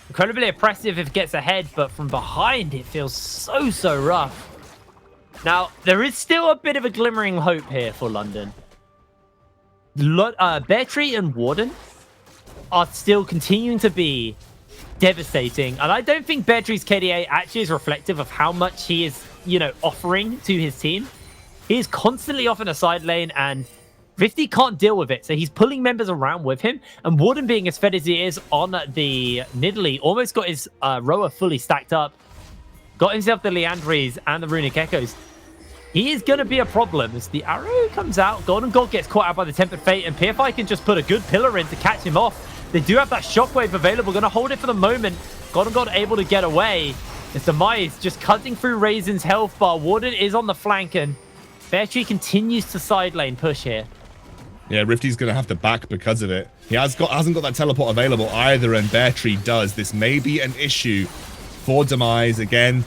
Incredibly oppressive if it gets ahead, but from behind, it feels so rough. Now, there is still a bit of a glimmering hope here for London. Bear Tree and Warden are still continuing to be devastating. And I don't think Bear Tree's KDA actually is reflective of how much he is, you know, offering to his team. He is constantly off in a side lane, and Rifty can't deal with it, so he's pulling members around with him. And Warden, being as fed as he is on the Nidalee, almost got his rower fully stacked up. Got himself the Leandries and the Runic Echoes. He is going to be a problem as the arrow comes out. Golden God gets caught out by the Tempered Fate, and PFI can just put a good pillar in to catch him off. They do have that shockwave available. Going to hold it for the moment. Golden God able to get away. As Demise just cutting through Raisin's health bar. Warden is on the flank, and Bear Tree continues to side lane push here. Yeah, Rifty's going to have to back because of it. He hasn't got that teleport available either, and Bear Tree does. This may be an issue for Demise. Again,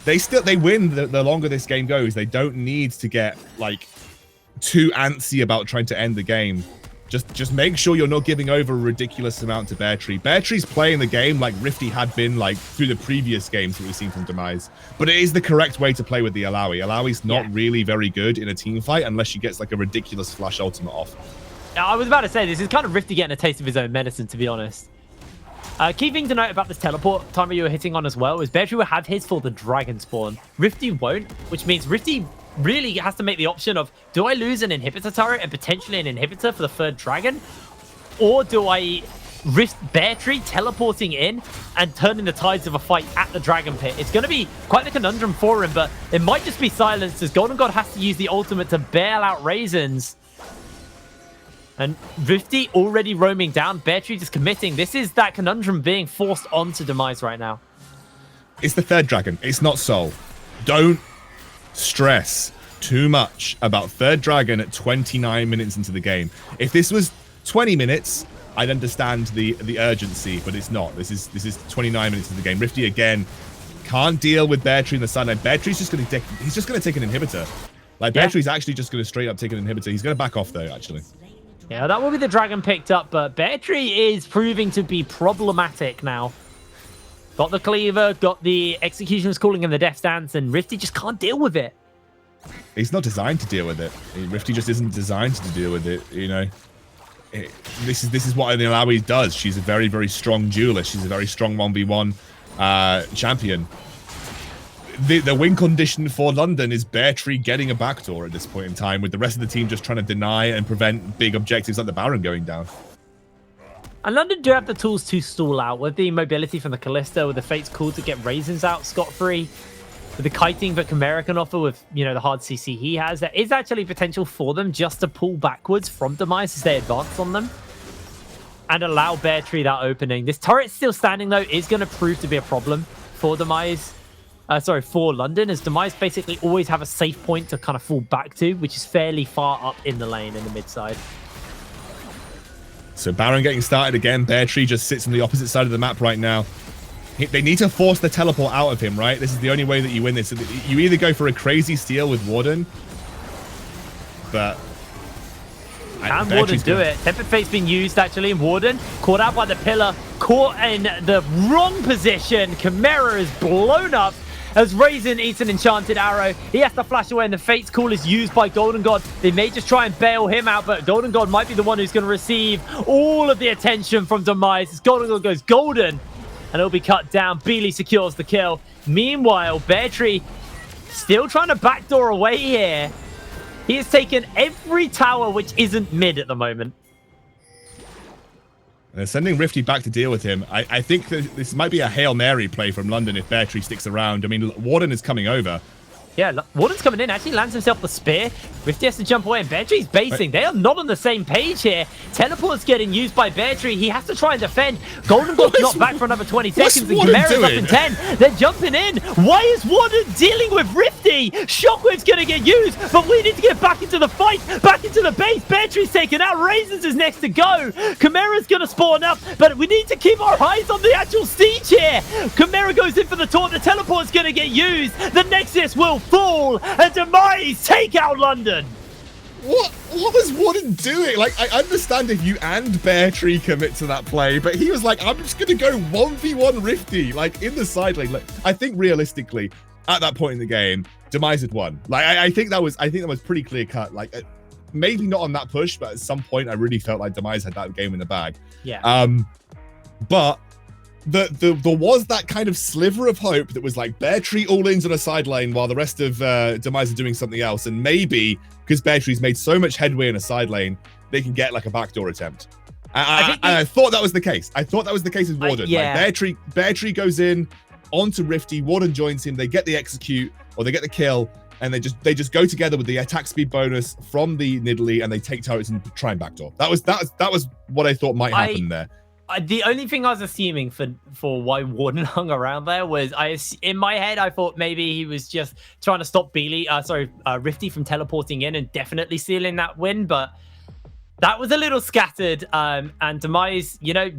they win the longer this game goes. They don't need to get, like, too antsy about trying to end the game. Just make sure you're not giving over a ridiculous amount to Bear Tree. Bear Tree's playing the game like Rifty had been, like, through the previous games that we've seen from Demise. But it is the correct way to play with the Alawi. Alawi's not really very good in a team fight unless she gets, like, a ridiculous flash ultimate off. I was about to say, this is kind of Rifty getting a taste of his own medicine, to be honest. Key thing to note about this teleport timer you were hitting on as well is Bear Tree will have his for the dragon spawn. Rifty won't, which means Rifty really has to make the option of, do I lose an inhibitor turret and potentially an inhibitor for the third dragon? Or do I risk Bear Tree teleporting in and turning the tides of a fight at the dragon pit? It's going to be quite the conundrum for him, but it might just be silenced as Golden God has to use the ultimate to bail out Raisins. And Rifty already roaming down, Bear Tree just committing. This is that conundrum being forced onto Demise right now. It's the third dragon. It's not Soul. Don't stress too much about third dragon at 29 minutes into the game. If this was 20 minutes, I'd understand the urgency, but it's not. This is 29 minutes into the game. Rifty again can't deal with Bear Tree in the sideline. Bear Tree's just going to take an inhibitor. Like, Bear Tree's actually just going to straight up take an inhibitor. He's going to back off though, actually. Yeah, that will be the dragon picked up, but Bear Tree is proving to be problematic now. Got the cleaver, got the executioner's calling in the death stance, and Rifty just can't deal with it. He's not designed to deal with it. Rifty just isn't designed to deal with it, you know. This is what Alawi does. She's a very, very strong duelist. She's a very strong 1v1 champion. The win condition for London is Bear Tree getting a backdoor at this point in time, with the rest of the team just trying to deny and prevent big objectives like the Baron going down. And London do have the tools to stall out with the mobility from the Callista, with the Fate's Call to get Raisins out scot-free, with the kiting that Chimera can offer with, you know, the hard CC he has. There is actually potential for them just to pull backwards from Demise as they advance on them and allow Bear Tree that opening. This turret still standing, though, is going to prove to be a problem for Demise. For London, as Demise basically always have a safe point to kind of fall back to, which is fairly far up in the lane in the mid side. So Baron getting started again. Bear Tree just sits on the opposite side of the map right now. They need to force the teleport out of him, right? This is the only way that you win this. You either go for a crazy steal with Warden, but... Can Warden do it? Tempered Fate's been used, actually, in Warden. Caught out by the pillar. Caught in the wrong position. Chimera is blown up. as Raisin eats an enchanted arrow. He has to flash away, and the Fate's Call is used by Golden God. They may just try and bail him out, but Golden God might be the one who's going to receive all of the attention from Demise. As Golden God goes golden, and it'll be cut down. Beely secures the kill. Meanwhile, Bear Tree still trying to backdoor away here. He has taken every tower which isn't mid at the moment. Sending Rifty back to deal with him. I think that this might be a Hail Mary play from London if Bear Tree sticks around. I mean, Warden is coming over. Yeah, Warden's coming in, actually lands himself the spear. Rifty has to jump away, and Bear Tree's basing. They are not on the same page here. Teleport's getting used by Bear Tree. He has to try and defend. Golden God's not back for another 20 seconds, and Chimera's up in 10. They're jumping in. Why is Warden dealing with Rifty? Shockwave's going to get used, but we need to get back into the fight, back into the base. Bear Tree's taken out. Raisins is next to go. Chimera's going to spawn up, but we need to keep our eyes on the actual siege here. Chimera goes in for the taunt. The teleport's going to get used. The Nexus will fall, and Demise take out London. What was Warden doing? Like, I understand if you and Bear Tree commit to that play, but he was like, I'm just gonna go 1v1 Rifty, like in the side lane. Like, I think realistically, at that point in the game, Demise had won. Like, I think that was pretty clear cut. Like, maybe not on that push, but at some point, I really felt like Demise had that game in the bag. Yeah. But there was that kind of sliver of hope that was like Bear Tree all-ins on a side lane while the rest of Demise are doing something else, and maybe because Bear Tree's made so much headway in a side lane, they can get like a backdoor attempt. I thought that was the case. I thought that was the case with Warden. Yeah. Like Bear Tree goes in onto Rifty, Warden joins him, they get the execute or they get the kill, and they just go together with the attack speed bonus from the Nidalee, and they take turrets and try and backdoor. That was what I thought might happen there. The only thing I was assuming for why Warden hung around there was, in my head, I thought maybe he was just trying to stop Rifty from teleporting in and definitely sealing that win, but that was a little scattered. And Demise, you know,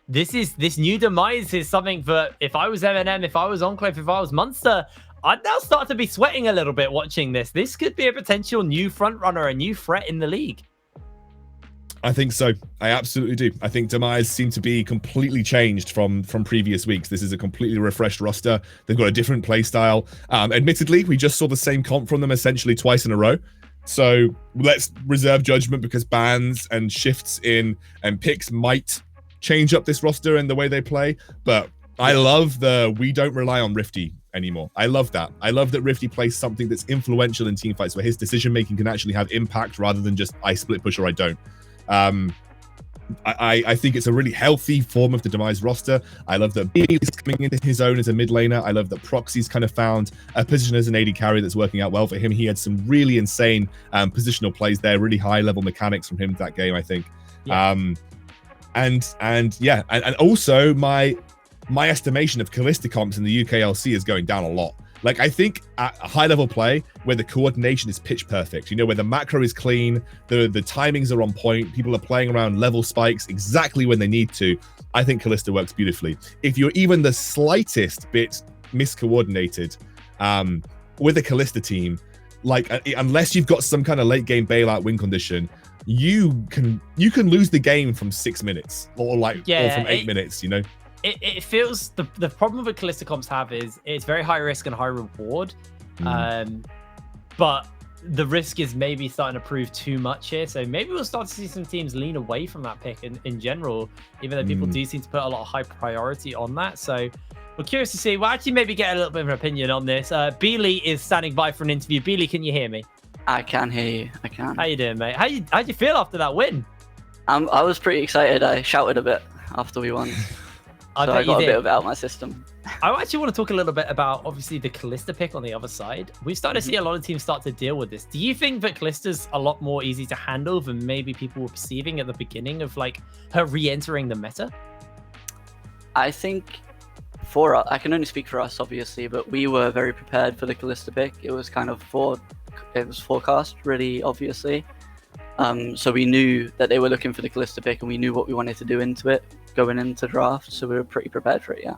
this new Demise is something that if I was M&M, if I was Enclave, if I was Munster, I'd now start to be sweating a little bit watching this. This could be a potential new frontrunner, a new threat in the league. I think so. I absolutely do. I think Demise seem to be completely changed from previous weeks. This is a completely refreshed roster. They've got a different play style. Admittedly, we just saw the same comp from them essentially twice in a row. So let's reserve judgment because bans and shifts in and picks might change up this roster and the way they play. But I love we don't rely on Rifty anymore. I love that. I love that Rifty plays something that's influential in teamfights where his decision making can actually have impact rather than just I split push or I don't. I think it's a really healthy form of the Demise roster. I love that Beely's coming into his own as a mid laner. I love that Proxy's kind of found a position as an AD carry that's working out well for him. He had some really insane positional plays there, really high level mechanics from him that game, I think. Yeah. And also my estimation of Kalista comps in the UKLC is going down a lot. Like, I think at a high-level play where the coordination is pitch perfect, you know, where the macro is clean, the timings are on point, people are playing around level spikes exactly when they need to, I think Kalista works beautifully. If you're even the slightest bit miscoordinated with a Kalista team, like, unless you've got some kind of late-game bailout win condition, you can lose the game from 6 minutes or from 8 minutes, you know? It feels the problem with Kalista comps have is it's very high risk and high reward, but the risk is maybe starting to prove too much here. So maybe we'll start to see some teams lean away from that pick in general, even though people do seem to put a lot of high priority on that. So we're curious to see. We'll actually maybe get a little bit of an opinion on this. Beely is standing by for an interview. Beely, can you hear me? I can hear you. I can. How you doing, mate? How'd you feel after that win? I was pretty excited. I shouted a bit after we won. I got a bit of it out of my system. I actually want to talk a little bit about, obviously, the Kalista pick on the other side. We've started to see a lot of teams start to deal with this. Do you think that Kalista's a lot more easy to handle than maybe people were perceiving at the beginning of, like, her re-entering the meta? I think for us, I can only speak for us, obviously, but we were very prepared for the Kalista pick. It was kind of forecast, really, obviously. So we knew that they were looking for the Kalista pick, and we knew what we wanted to do into it going into draft, so we were pretty prepared for it. Yeah,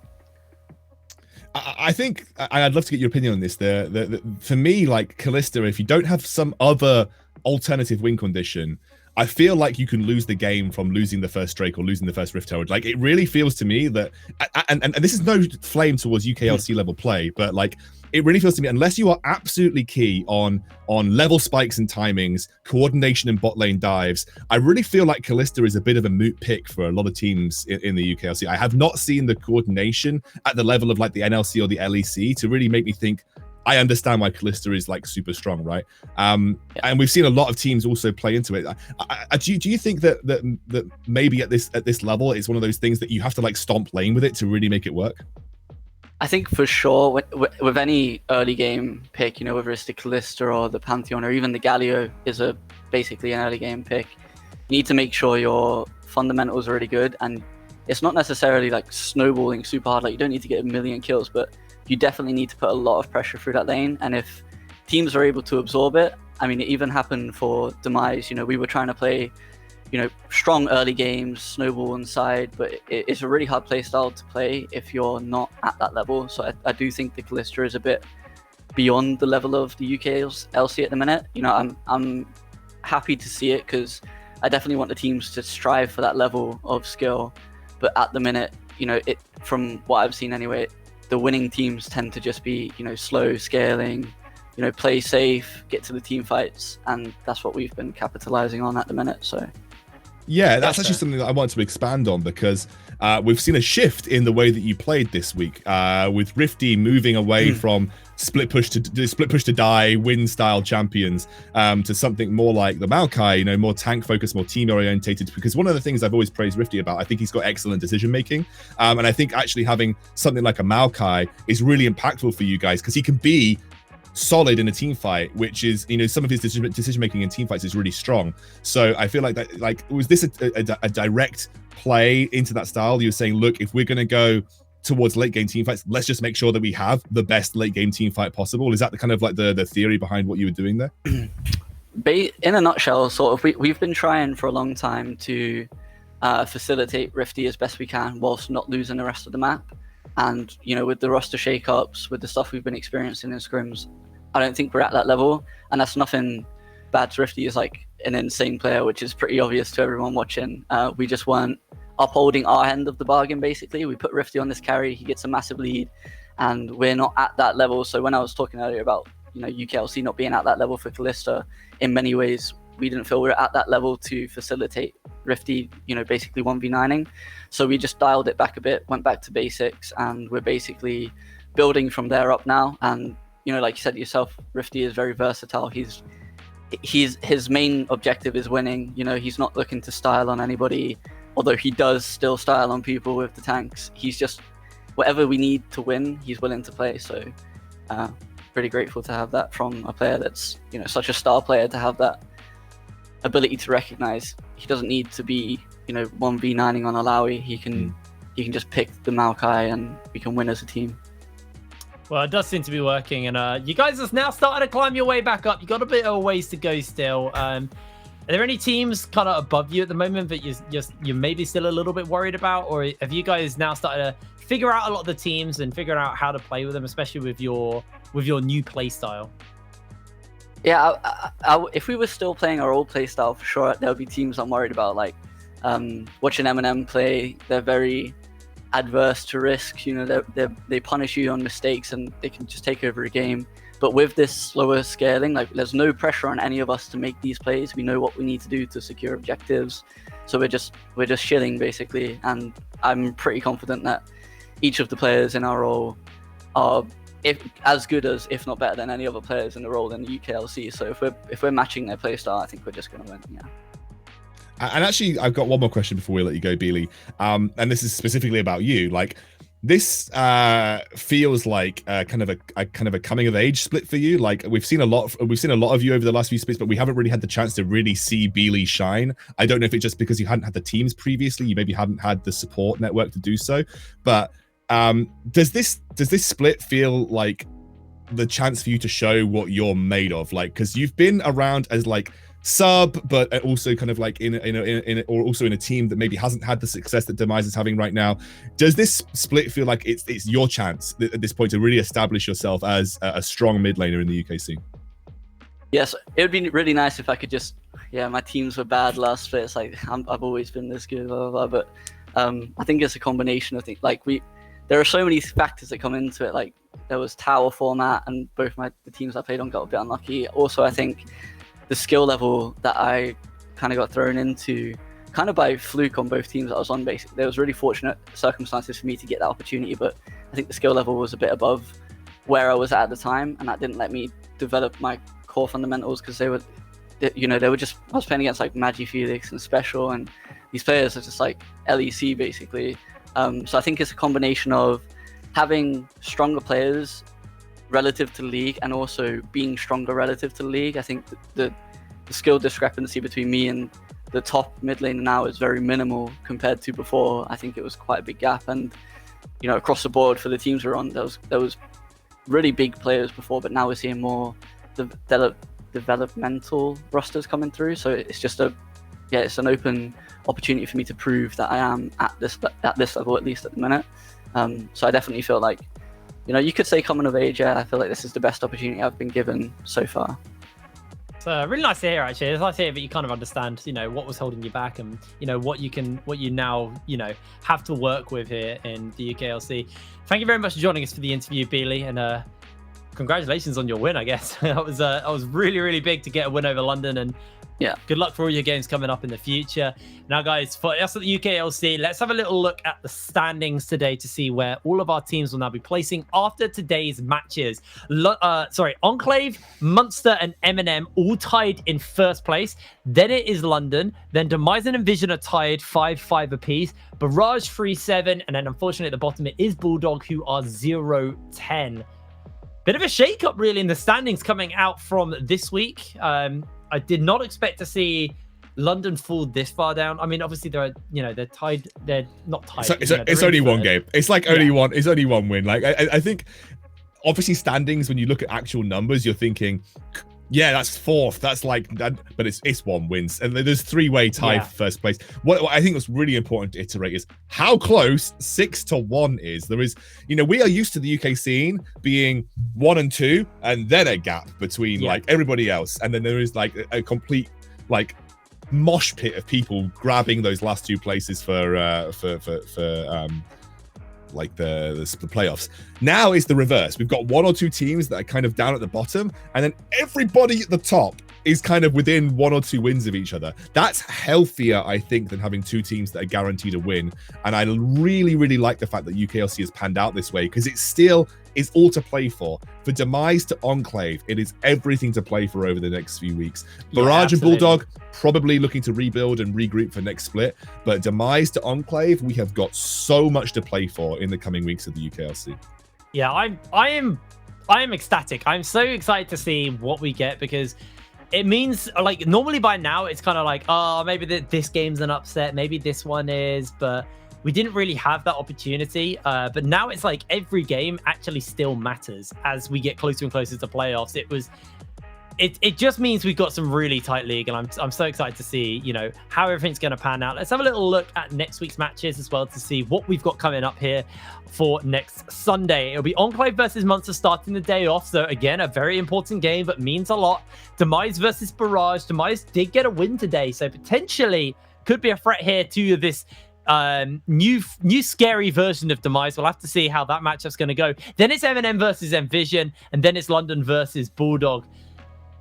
I think I'd love to get your opinion on this. For me, like Kalista, if you don't have some other alternative win condition, I feel like you can lose the game from losing the first Drake or losing the first Rift Herald. Like, it really feels to me that, and this is no flame towards UKLC level play, but like it really feels to me, unless you are absolutely key on level spikes and timings, coordination and bot lane dives, I really feel like Kalista is a bit of a moot pick for a lot of teams in the UKLC. I have not seen the coordination at the level of like the NLC or the LEC to really make me think I understand why Kalista is like super strong, right? And we've seen a lot of teams also play into it. Do you think that maybe at this level it's one of those things that you have to like stomp lane with it to really make it work? I think for sure with any early game pick, you know, whether it's the Kalista or the Pantheon or even the Galio is basically an early game pick, you need to make sure your fundamentals are really good, and it's not necessarily like snowballing super hard. Like you don't need to get a million kills, but you definitely need to put a lot of pressure through that lane. And if teams are able to absorb it, I mean, it even happened for Demise. You know, we were trying to play, you know, strong early games, snowball inside, but it's a really hard play style to play if you're not at that level. So I do think the Kalista is a bit beyond the level of the UKLC at the minute. You know, I'm happy to see it because I definitely want the teams to strive for that level of skill. But at the minute, you know, from what I've seen anyway, the winning teams tend to just be, you know, slow scaling, you know, play safe, get to the team fights, and that's what we've been capitalizing on at the minute. So yeah, that's actually something that I want to expand on, because we've seen a shift in the way that you played this week, with Rifty moving away from split push to die win style champions to something more like the Maokai, you know, more tank focused, more team orientated. Because one of the things I've always praised Rifty about, I think he's got excellent decision making, and I think actually having something like a Maokai is really impactful for you guys, because he can be solid in a team fight, which is, you know, some of his decision making in team fights is really strong. So I feel like that, like, was this a direct play into that style? You were saying, look, if we're going to go towards late game team fights, let's just make sure that we have the best late game team fight possible. Is that the kind of like the theory behind what you were doing there? In a nutshell, sort of, we've been trying for a long time to facilitate Rifty as best we can whilst not losing the rest of the map. And, you know, with the roster shakeups, with the stuff we've been experiencing in scrims, I don't think we're at that level. And that's nothing bad to Rifty. Is like an insane player, which is pretty obvious to everyone watching. We just weren't upholding our end of the bargain, basically. We put Rifty on this carry, he gets a massive lead, and we're not at that level. So when I was talking earlier about, you know, UKLC not being at that level for Kalista, in many ways, we didn't feel we were at that level to facilitate Rifty, you know, basically 1v9ing. So we just dialed it back a bit, went back to basics, and we're basically building from there up now. And, you know, like you said yourself, Rifty is very versatile. His main objective is winning. You know, he's not looking to style on anybody, although he does still style on people with the tanks. He's just, whatever we need to win, he's willing to play. So pretty grateful to have that from a player that's, you know, such a star player, to have that ability to recognize he doesn't need to be, you know, 1v9ing on Alawi. He can just pick the Maokai and we can win as a team. Well, it does seem to be working, and you guys have now started to climb your way back up. You got a bit of a ways to go still. Are there any teams kind of above you at the moment that you're maybe still a little bit worried about, or have you guys now started to figure out a lot of the teams and figure out how to play with them, especially with your new play style? Yeah, if we were still playing our old play style, for sure, there would be teams I'm worried about. Like watching M&M play, they're very adverse to risk. You know, they punish you on mistakes and they can just take over a game. But with this slower scaling, like, there's no pressure on any of us to make these plays. We know what we need to do to secure objectives, so we're just chilling basically. And I'm pretty confident that each of the players in our role are as good as, if not better than, any other players in the role in the UKLC. So if we're matching their playstyle, I think we're just going to win. Yeah. And actually, I've got one more question before we let you go, Beely. And this is specifically about you. Like, this feels like kind of a coming of age split for you. Like, we've seen a lot of you over the last few splits, but we haven't really had the chance to really see Beely shine. I don't know if it's just because you hadn't had the teams previously, you maybe hadn't had the support network to do so. But does this split feel like the chance for you to show what you're made of? Like, because you've been around as like sub, but also kind of like in a team that maybe hasn't had the success that Demise is having right now. Does this split feel like it's your chance at this point to really establish yourself as a strong mid laner in the UK scene? Yes, it would be really nice if I could just, my teams were bad last split. It's like, I've always been this good, blah, blah, blah. But I think it's a combination of things. Like, there are so many factors that come into it. Like, there was tower format, and both the teams I played on got a bit unlucky. Also, I think the skill level that I kind of got thrown into kind of by fluke on both teams that I was on, basically. There was really fortunate circumstances for me to get that opportunity, but I think the skill level was a bit above where I was at the time, and that didn't let me develop my core fundamentals, because they were just, I was playing against like Magi Felix and Special, and these players are just like LEC basically. So I think it's a combination of having stronger players relative to League and also being stronger relative to League. I think the skill discrepancy between me and the top mid laner now is very minimal compared to before. I think it was quite a big gap, and across the board for the teams we're on, there was really big players before, but now we're seeing more developmental rosters coming through. So it's just it's an open opportunity for me to prove that I am at this level, at least at the minute. So I definitely feel like, you could say coming of age. I feel like this is the best opportunity I've been given so far. It's really nice to hear, actually. It's nice to hear that you kind of understand, what was holding you back, and what you now have to work with here in the UKLC. Thank you very much for joining us for the interview, Beely, and congratulations on your win. I guess that was really, really big to get a win over London, and yeah, good luck for all your games coming up in the future. Now, guys, for us at the UKLC, let's have a little look at the standings today to see where all of our teams will now be placing after today's matches. Enclave, Munster, and M&M all tied in first place. Then it is London. Then Demise and Envision are tied 5-5 apiece. Barrage 3-7, and then unfortunately at the bottom it is Bulldog, who are 0-10. Bit of a shake-up really in the standings coming out from this week. I did not expect to see London fall this far down. I mean, obviously they're tied. They're not tied. It's only one game. It's like only one. It's only one win. Like I think, obviously standings, when you look at actual numbers, you're thinking, yeah, that's fourth. That's like that, but it's one wins, and there's three-way tie for first place. What I think was really important to iterate is how close 6-1 is. There is, we are used to the UK scene being 1 and 2, and then a gap between like everybody else, and then there is like a complete like mosh pit of people grabbing those last two places for like the playoffs. Now is the reverse. We've got one or two teams that are kind of down at the bottom, and then everybody at the top is kind of within 1 or 2 wins of each other. That's healthier, I think, than having two teams that are guaranteed a win. And I really, really like the fact that UKLC has panned out this way, because it still is all to play for. For Demise to Enclave, it is everything to play for over the next few weeks. Barrage and Bulldog probably looking to rebuild and regroup for next split, but Demise to Enclave, we have got so much to play for in the coming weeks of the UKLC. Yeah, I am ecstatic. I'm so excited to see what we get, because it means, like, normally by now it's kind of like, oh, maybe this game's an upset, maybe this one is, but we didn't really have that opportunity. But now it's like every game actually still matters as we get closer and closer to playoffs. It just means we've got some really tight league, and I'm so excited to see, how everything's going to pan out. Let's have a little look at next week's matches as well to see what we've got coming up here for next Sunday. It'll be Enclave versus Munster starting the day off. So again, a very important game, but means a lot. Demise versus Barrage. Demise did get a win today, so potentially could be a threat here to this new scary version of Demise. We'll have to see how that matchup's going to go. Then it's M&M versus Envision, and then it's London versus Bulldog.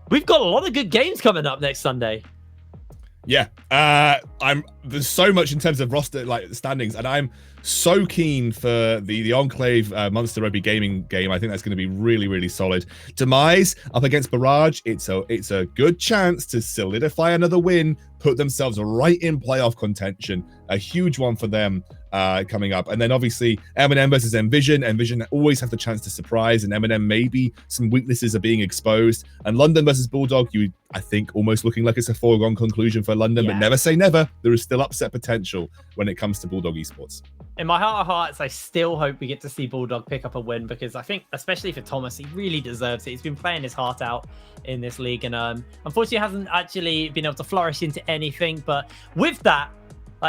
We've got a lot of good games coming up next Sunday. Yeah, there's so much in terms of roster standings, and I'm so keen for the Enclave Munster Rugby Gaming game. I think that's going to be really, really solid. Demise up against Barrage. It's a good chance to solidify another win, put themselves right in playoff contention. A huge one for them coming up. And then obviously M&M versus Envision. Envision always have the chance to surprise, and M&M maybe some weaknesses are being exposed. And London versus Bulldog, I think almost looking like it's a foregone conclusion for London, but never say never. There is still upset potential when it comes to Bulldog Esports. In my heart of hearts, I still hope we get to see Bulldog pick up a win, because I think, especially for Thomas, he really deserves it. He's been playing his heart out in this league, and unfortunately hasn't actually been able to flourish into anything. But with that,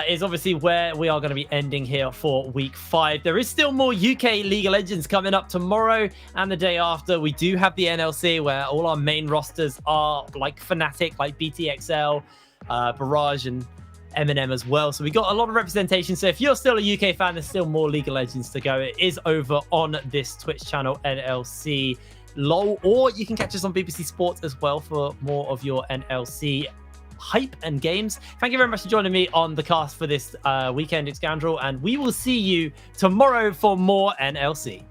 is obviously where we are going to be ending here for week 5. There is still more UK League of Legends coming up tomorrow and the day after. We do have the NLC, where all our main rosters are like Fnatic, like BTXL, Barrage, and Eminem as well. So we got a lot of representation. So if you're still a UK fan, there's still more League of Legends to go. It is over on this Twitch channel, NLC LOL, or you can catch us on BBC Sports as well for more of your NLC hype and games. Thank you very much for joining me on the cast for this weekend, Scoundrel, and we will see you tomorrow for more NLC.